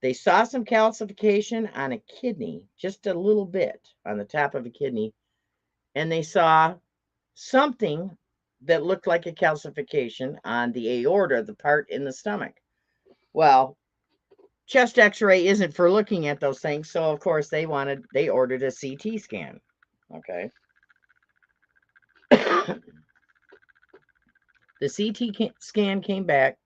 They saw some calcification on a kidney, just a little bit on the top of a kidney. And they saw something that looked like a calcification on the aorta, the part in the stomach. Well, chest x-ray isn't for looking at those things, so of course they ordered a CT scan. Okay. The CT scan came back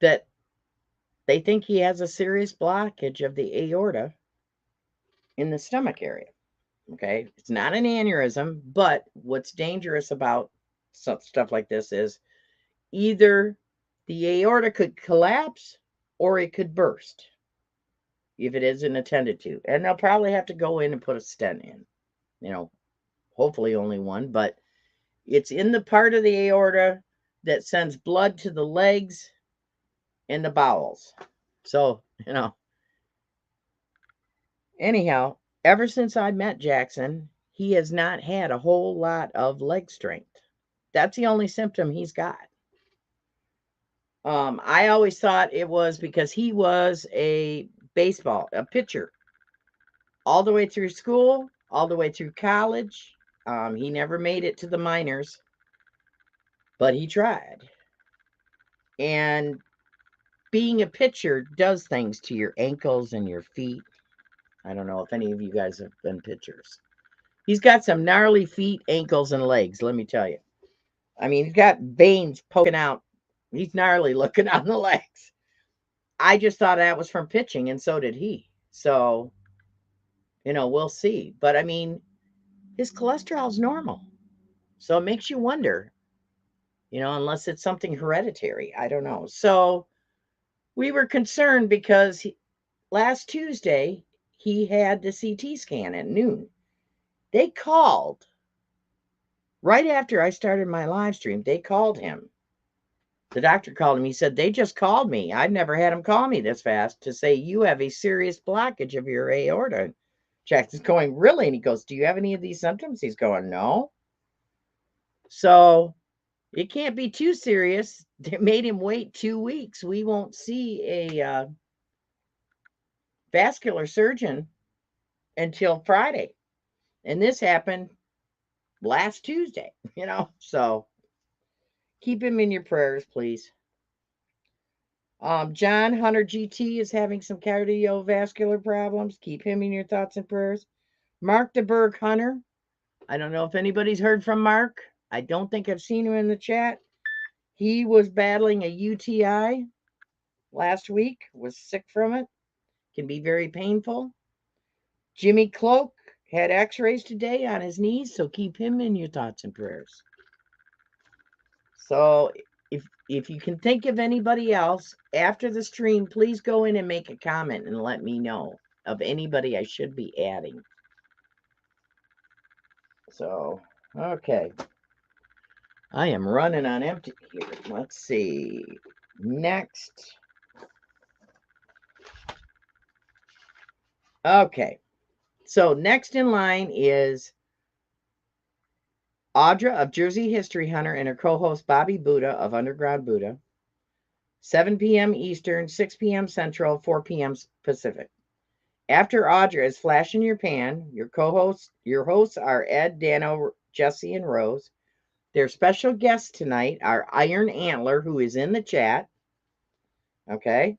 that they think he has a serious blockage of the aorta in the stomach area. Okay. It's not an aneurysm, but what's dangerous about stuff like this is either the aorta could collapse or it could burst if it isn't attended to. And they'll probably have to go in and put a stent in. You know, hopefully only one, but it's in the part of the aorta that sends blood to the legs and the bowels. So, you know, anyhow, ever since I met Jackson, he has not had a whole lot of leg strength. That's the only symptom he's got. I always thought it was because he was a pitcher, all the way through school, all the way through college. He never made it to the minors, but he tried. And being a pitcher does things to your ankles and your feet. I don't know if any of you guys have been pitchers. He's got some gnarly feet, ankles, and legs, let me tell you. I mean, he's got veins poking out. He's gnarly looking on the legs. I just thought that was from pitching, and so did he. So, you know, we'll see. But, I mean, his cholesterol's normal. So it makes you wonder, you know, unless it's something hereditary. I don't know. So we were concerned because last Tuesday, he had the CT scan at noon. They called right after I started my live stream. They called him. The doctor called him. He said, they just called me. I've never had him call me this fast to say you have a serious blockage of your aorta. Jackson's going, really? And he goes, do you have any of these symptoms? He's going, no. So it can't be too serious. They made him wait 2 weeks. We won't see a vascular surgeon until Friday. And this happened last Tuesday, you know. So keep him in your prayers, please. John Hunter GT is having some cardiovascular problems. Keep him in your thoughts and prayers. Mark the Berg Hunter. I don't know if anybody's heard from Mark. I don't think I've seen him in the chat. He was battling a UTI last week, was sick from it. Can be very painful. Jimmy Cloak had x-rays today on his knees, so keep him in your thoughts and prayers. So if you can think of anybody else after the stream, please go in and make a comment and let me know of anybody I should be adding. So, okay. I am running on empty here. Let's see. Next. Okay. So next in line is Audra of Jersey History Hunter and her co-host Bobby Buddha of Underground Buddha. 7 p.m. Eastern, 6 p.m. Central, 4 p.m. Pacific. After Audra is Flash in Your Pan, your hosts are Ed, Dano, Jesse, and Rose. Their special guests tonight are Iron Antler, who is in the chat. Okay.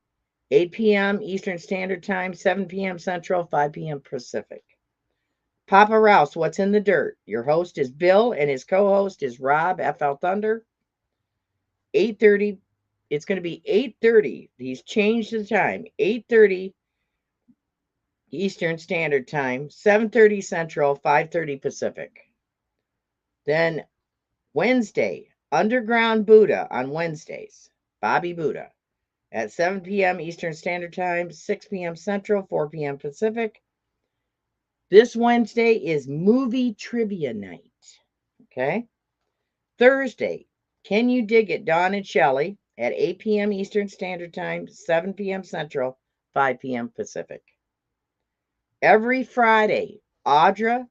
8 p.m. Eastern Standard Time, 7 p.m. Central, 5 p.m. Pacific. Papa Rouse, What's in the Dirt? Your host is Bill, and his co-host is Rob, FL Thunder. 8:30. It's going to be 8:30. He's changed the time. 8:30 Eastern Standard Time, 7:30 Central, 5:30 Pacific. Then Wednesday, Underground Buddha on Wednesdays. Bobby Buddha at 7 p.m. Eastern Standard Time, 6 p.m. Central, 4 p.m. Pacific. This Wednesday is movie trivia night. Okay. Thursday, Can You Dig It? Dawn and Shelley at 8 p.m. Eastern Standard Time, 7 p.m. Central, 5 p.m. Pacific. Every Friday, Audra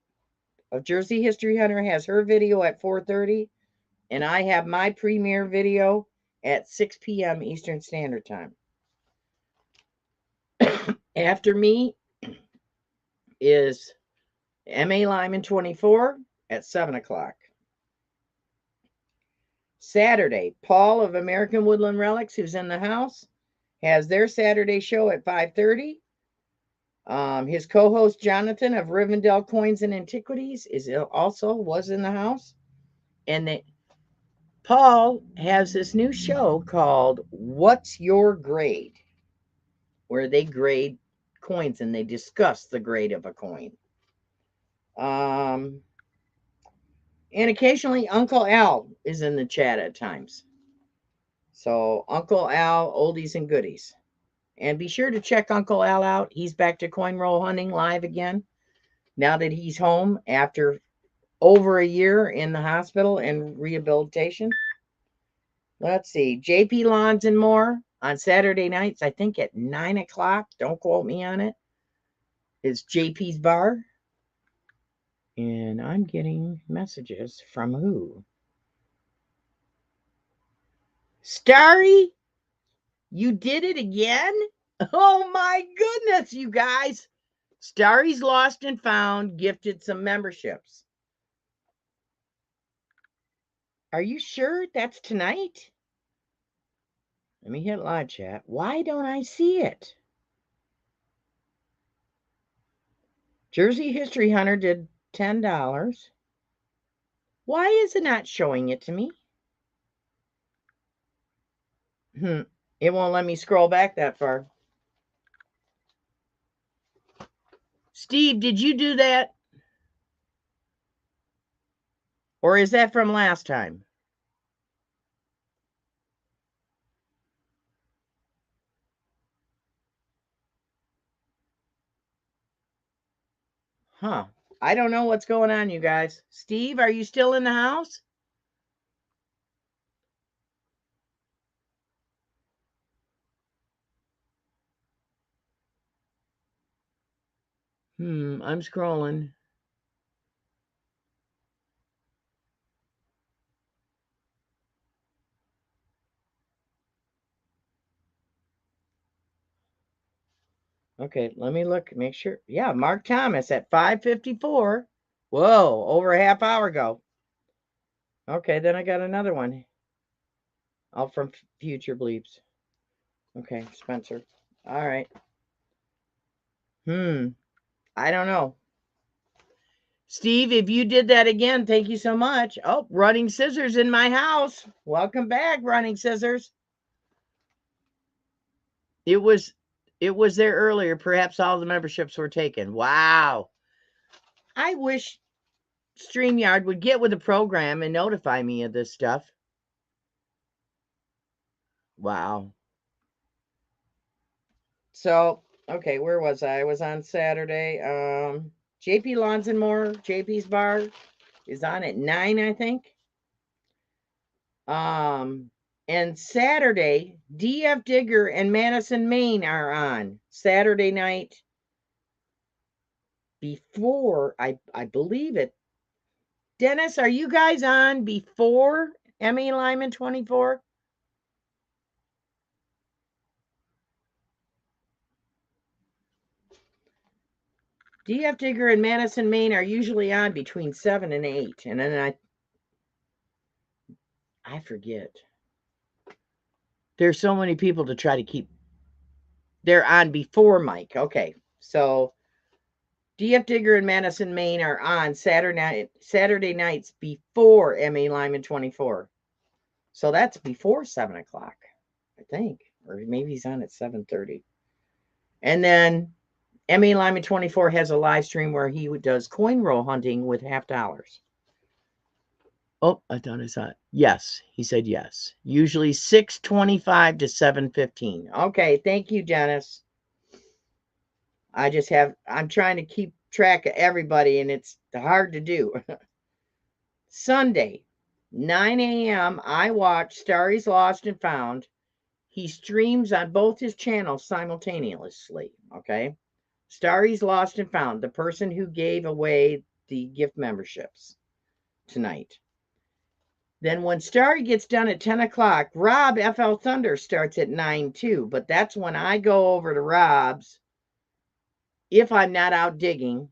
of Jersey History Hunter has her video at 4:30, and I have my premiere video at 6 p.m. Eastern Standard Time. After me is M.A. Lyman 24 at 7 o'clock. Saturday, Paul of American Woodland Relics, who's in the house, has their Saturday show at 5:30. His co-host Jonathan of Rivendell Coins and Antiquities was in the house. And Paul has this new show called What's Your Grade? Where they grade coins and they discuss the grade of a coin. And occasionally Uncle Al is in the chat at times. So Uncle Al, oldies and goodies. And be sure to check Uncle Al out. He's back to coin roll hunting live again. Now that he's home after over a year in the hospital and rehabilitation. Let's see. JP Lawns and More on Saturday nights, I think at 9 o'clock. Don't quote me on it. It's JP's Bar. And I'm getting messages from who? Starry? You did it again? Oh my goodness, you guys. Starry's Lost and Found gifted some memberships. Are you sure that's tonight? Let me hit live chat. Why don't I see it? Jersey History Hunter did $10. Why is it not showing it to me? It won't let me scroll back that far. Steve, did you do that? Or is that from last time? Huh. I don't know what's going on, you guys. Steve, are you still in the house? I'm scrolling. Okay, let me look, make sure. Yeah, Mark Thomas at 5:54. Whoa, over a half hour ago. Okay, then I got another one. All from Future Bleeps. Okay, Spencer. All right. I don't know. Steve, if you did that again, thank you so much. Oh, Running Scissors in my house. Welcome back, Running Scissors. It was there earlier. Perhaps all the memberships were taken. Wow. I wish StreamYard would get with the program and notify me of this stuff. Wow. So, okay, where was I? I was on Saturday. JP Lawns and More, JP's Bar is on at 9, I think. And Saturday, DF Digger and Madison, Maine are on Saturday night before, I believe it. Dennis, are you guys on before Emmy Lyman 24? DF Digger and Madison, Maine are usually on between 7 and 8. And then I forget. There's so many people to try to keep. They're on before Mike. Okay. So DF Digger and Madison, Maine are on Saturday nights before Emmy Lyman 24. So that's before 7 o'clock, I think. Or maybe he's on at 7:30. And then Emmy Lyman 24 has a live stream where he does coin roll hunting with $50. Oh, I thought I saw it. Yes, he said yes. Usually 6:25 to 7:15. Okay, thank you, Dennis. I'm trying to keep track of everybody, and it's hard to do. Sunday, 9 a.m., I watch Stories Lost and Found. He streams on both his channels simultaneously, okay? Stories Lost and Found, the person who gave away the gift memberships tonight. Then when Starry gets done at 10 o'clock, Rob FL Thunder starts at 9 too. But that's when I go over to Rob's, if I'm not out digging,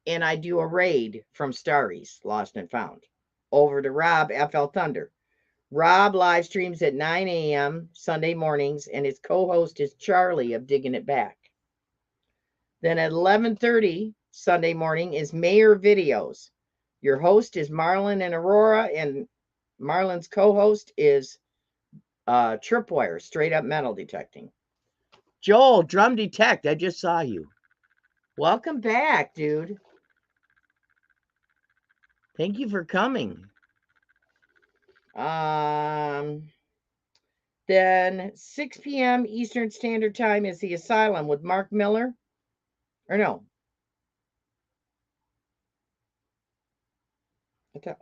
and I do a raid from Starry's Lost and Found over to Rob FL Thunder. Rob live streams at 9 a.m. Sunday mornings, and his co-host is Charlie of Digging It Back. Then at 11:30 Sunday morning is Mayor Videos. Your host is Marlon and Aurora, and Marlon's co-host is Tripwire, Straight Up Metal Detecting. Joel, Drum Detect, I just saw you. Welcome back, dude. Thank you for coming. Then 6 p.m. Eastern Standard Time is The Asylum with Mark Miller. Or no.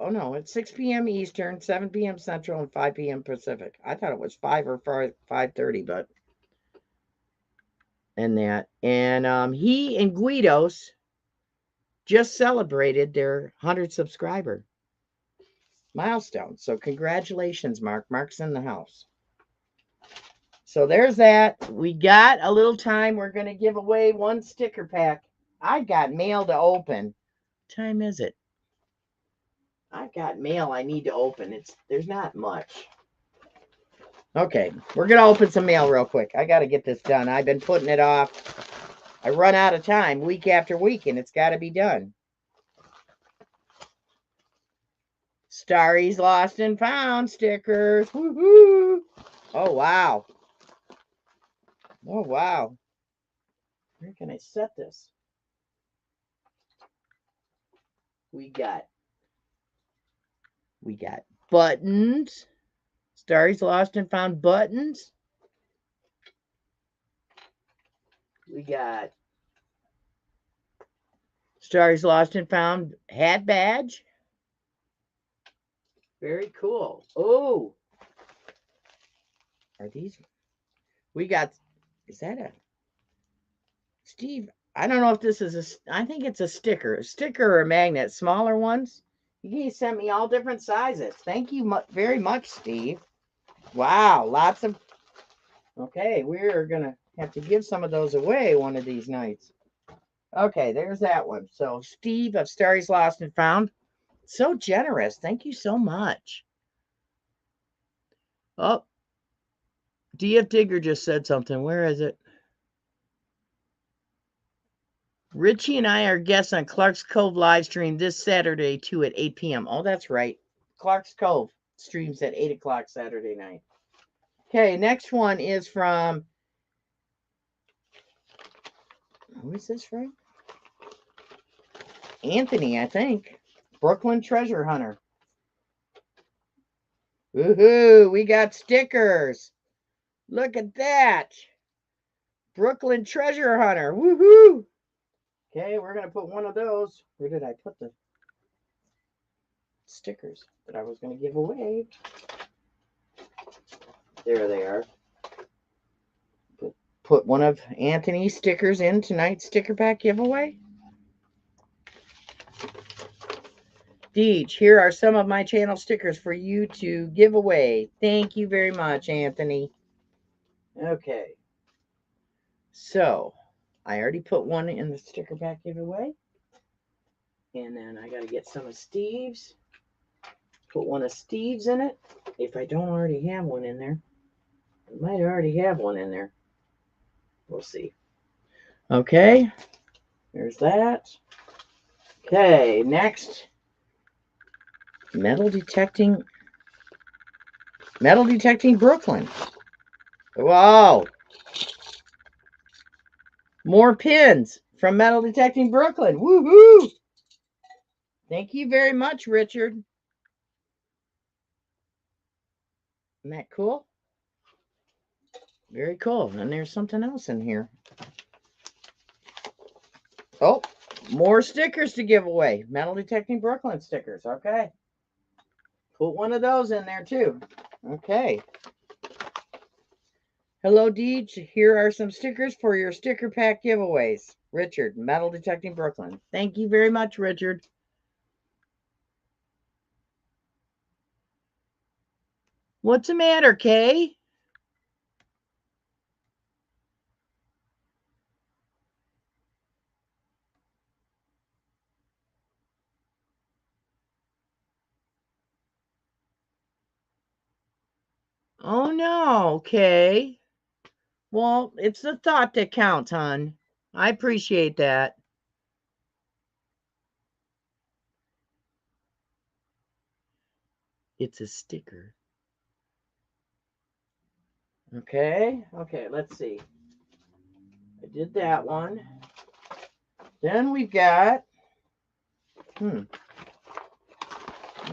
No, it's 6 p.m. Eastern, 7 p.m. Central, and 5 p.m. Pacific. I thought it was 5 or 5:30, but and that. And he and Guidos just celebrated their 100 subscriber milestone. So congratulations, Mark. Mark's in the house. So there's that. We got a little time. We're going to give away one sticker pack. I got mail to open. What time is it? I've got mail I need to open. There's not much. Okay, we're going to open some mail real quick. I got to get this done. I've been putting it off. I run out of time week after week, and it's got to be done. Starry's Lost and Found stickers. Woohoo! Oh, wow. Oh, wow. Where can I set this? We got buttons. Starry's Lost and Found buttons. We got Starry's Lost and Found hat badge. Very cool. Oh, are these? We got, is that a, Steve, I don't know if this is I think it's a sticker or a magnet, smaller ones. He sent me all different sizes. Thank you very much, Steve. Wow, lots of, okay, we're going to have to give some of those away one of these nights. Okay, there's that one. So Steve of Starry's Lost and Found, so generous. Thank you so much. Oh, DF Digger just said something. Where is it? Richie and I are guests on Clark's Cove live stream this Saturday, too, at 8 p.m. Oh, that's right. Clark's Cove streams at 8 o'clock Saturday night. Okay, next one is from, who is this from? Anthony, I think. Brooklyn Treasure Hunter. Woohoo, we got stickers. Look at that. Brooklyn Treasure Hunter. Woohoo. Okay, we're going to put one of those. Where did I put the stickers? that I was going to give away. There they are. Put one of Anthony's stickers in tonight's sticker pack giveaway. Deej, here are some of my channel stickers for you to give away. Thank you very much, Anthony. Okay. So, I already put one in the sticker pack giveaway. And then I got to get some of Steve's. Put one of Steve's in it. If I don't already have one in there. I might already have one in there. We'll see. Okay. There's that. Okay, next. Metal detecting Brooklyn. Wow. More pins from Metal Detecting Brooklyn. Woohoo! Thank you very much, Richard. Isn't that cool? Very cool. And there's something else in here. Oh, more stickers to give away. Metal Detecting Brooklyn stickers. Okay. Put one of those in there too. Okay. Hello, Deej. Here are some stickers for your sticker pack giveaways. Richard, Metal Detecting Brooklyn. Thank you very much, Richard. What's the matter, Kay? Oh, no, Kay. Well, it's the thought that counts, hon. I appreciate that. It's a sticker. Okay, let's see. I did that one. Then we've got, I'm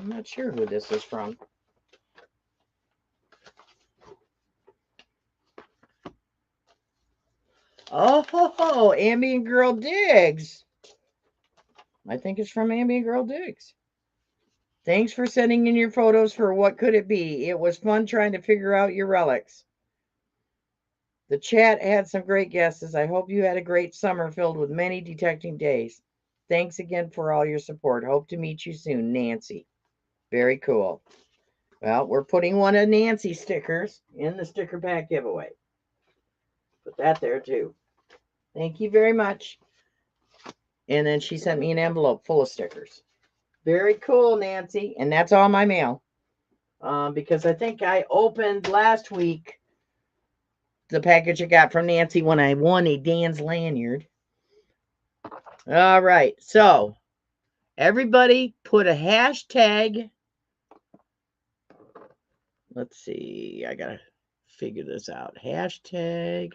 not sure who this is from. Oh, Ambient Girl Digs. I think it's from Ambient Girl Digs. Thanks for sending in your photos for What Could It Be? It was fun trying to figure out your relics. The chat had some great guesses. I hope you had a great summer filled with many detecting days. Thanks again for all your support. Hope to meet you soon, Nancy. Very cool. Well, we're putting one of Nancy's stickers in the sticker pack giveaway. Put that there too. Thank you very much. And then she sent me an envelope full of stickers. Very cool, Nancy. And that's all my mail. Because I think I opened last week the package I got from Nancy when I won a Dan's lanyard. All right. So, everybody put a hashtag. Let's see. I got to figure this out. Hashtag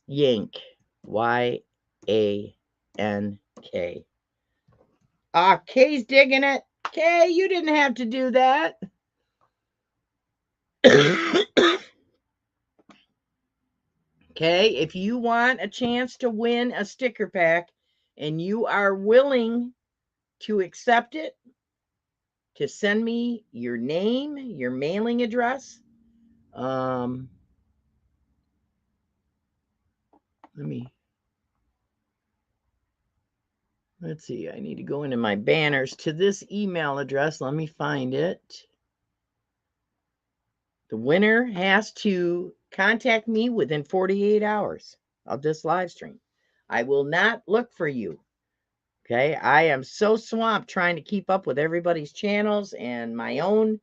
Yank. Y-A-N-K. Ah, Kay's digging it. Kay, you didn't have to do that. Okay, if you want a chance to win a sticker pack and you are willing to accept it, to send me your name, your mailing address. Let's see, I need to go into my banners to this email address. Let me find it. The winner has to contact me within 48 hours of this live stream. I will not look for you. Okay, I am so swamped trying to keep up with everybody's channels and my own.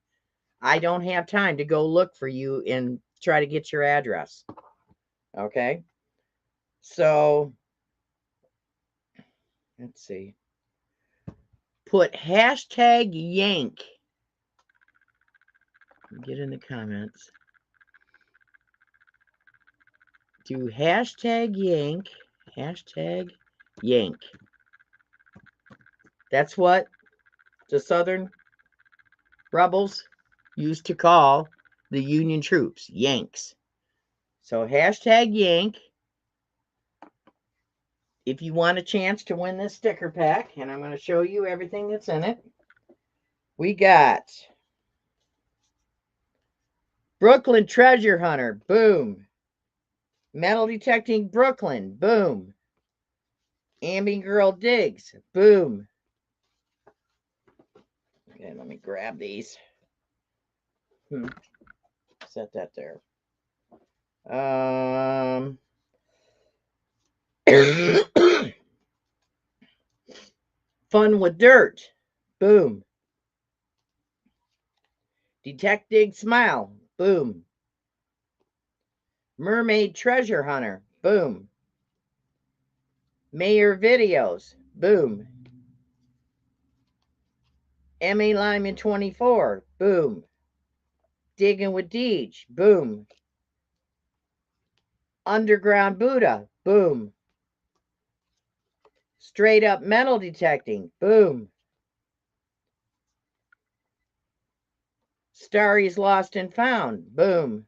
I don't have time to go look for you and try to get your address. Okay, so let's see. Put hashtag Yank. Get in the comments. Do hashtag Yank. Hashtag Yank. That's what the Southern rebels used to call the Union troops, Yanks. So hashtag Yank. if you want a chance to win this sticker pack, and I'm going to show you everything that's in it, we got Brooklyn Treasure Hunter, boom. Metal Detecting Brooklyn, boom. Ambient Girl Digs, boom. Okay, let me grab these. Set that there. Fun with Dirt, boom. Detect Dig Smile, boom. Mermaid Treasure Hunter, boom. Mayor Videos, boom. Emmy Lyman 24, boom. Diggin with Deej, boom. Underground Buddha, boom. Straight Up Metal Detecting, boom. Starry's Lost and Found, boom.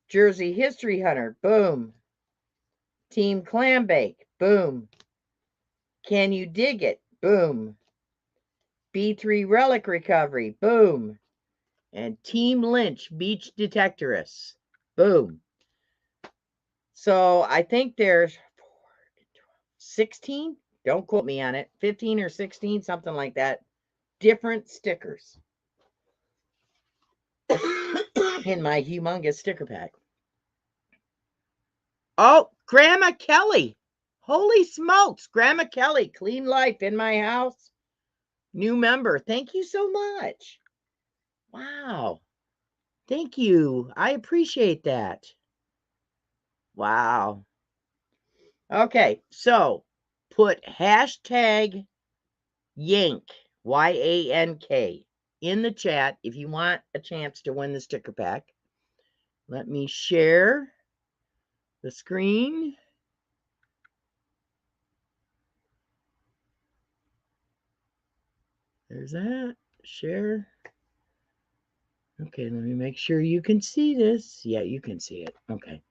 Jersey History Hunter, boom. Team Clambake, boom. Can You Dig It, boom. B3 Relic Recovery, boom. And Team Lynch Beach Detectorists, boom. So I think there's 16, don't quote me on it, 15 or 16, something like that, different stickers in my humongous sticker pack. Oh, Grandma Kelly. Holy smokes, Grandma Kelly, Clean Life in My House. New member. Thank you so much. Wow. Thank you. I appreciate that. Wow. Okay, so put hashtag Yank, Y-A-N-K, in the chat if you want a chance to win the sticker pack. Let me share the screen. There's that. Share. Okay, let me make sure you can see this. Yeah, you can see it. Okay.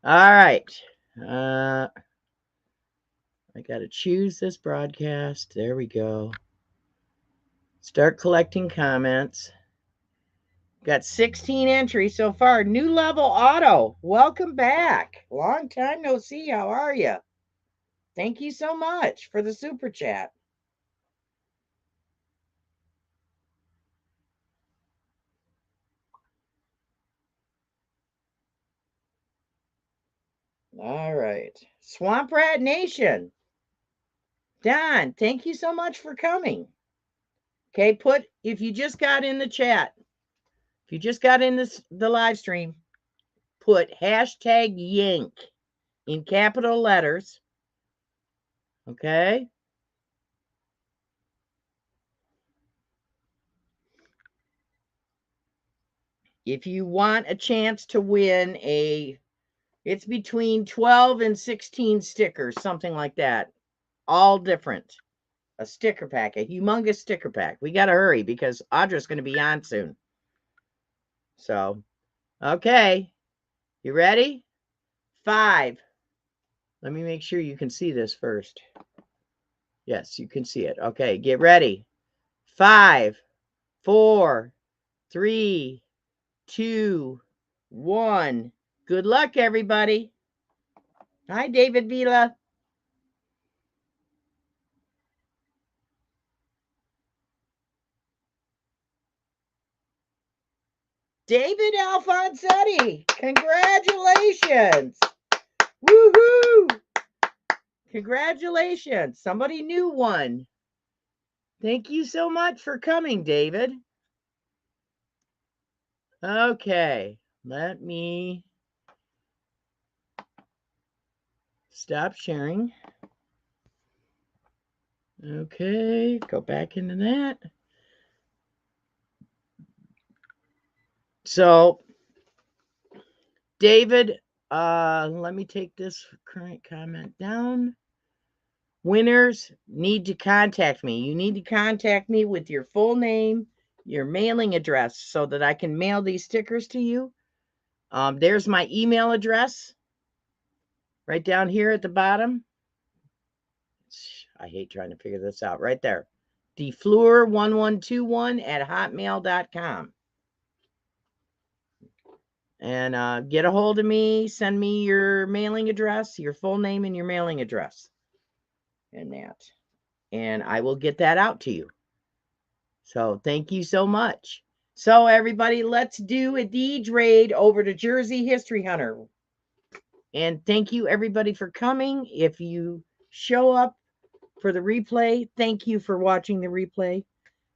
All right. I got to choose this broadcast. There we go. Start collecting comments. Got 16 entries so far. New Level Auto, welcome back. Long time no see. How are you? Thank you so much for the super chat. All right. Swamp Rat Nation. Don, thank you so much for coming. Okay, if you just got in the chat, if you just got in the live stream, put hashtag Yank in capital letters. Okay. If you want a chance to win it's between 12 and 16 stickers, something like that. All different. A sticker pack, a humongous sticker pack. We got to hurry because Audra's going to be on soon. So, okay. You ready? 5. Let me make sure you can see this first. Yes, you can see it. Okay, get ready. 5, 4, 3, 2, 1. Good luck, everybody. Hi, David Vila. David Alfonsetti. Congratulations. Woohoo. Congratulations. Somebody new won. Thank you so much for coming, David. Okay, let me stop sharing. Okay, go back into that. So, David, let me take this current comment down. Winners need to contact me. You need to contact me with your full name, your mailing address, so that I can mail these stickers to you. There's my email address. right down here at the bottom. I hate trying to figure this out. Right there. defleur1121@hotmail.com. And get a hold of me. Send me your mailing address, your full name, and your mailing address. And I will get that out to you. So thank you so much. So everybody, let's do a Deej raid over to Jersey History Hunter. And thank you everybody for coming. If you show up for the replay, thank you for watching the replay.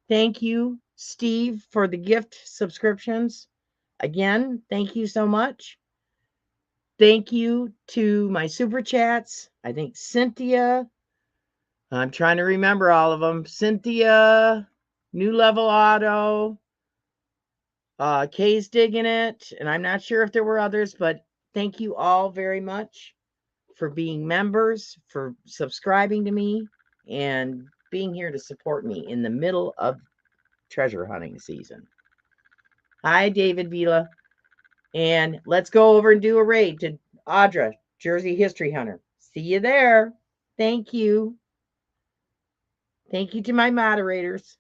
Thank you, Steve, for the gift subscriptions. Again, thank you so much. Thank you to my super chats. I think Cynthia, I'm trying to remember all of them. Cynthia, New Level Auto, Kay's Digging It, and I'm not sure if there were others, but thank you all very much for being members, for subscribing to me, and being here to support me in the middle of treasure hunting season. Hi, David Vila. And let's go over and do a raid to Audra, Jersey History Hunter. See you there. Thank you. Thank you to my moderators.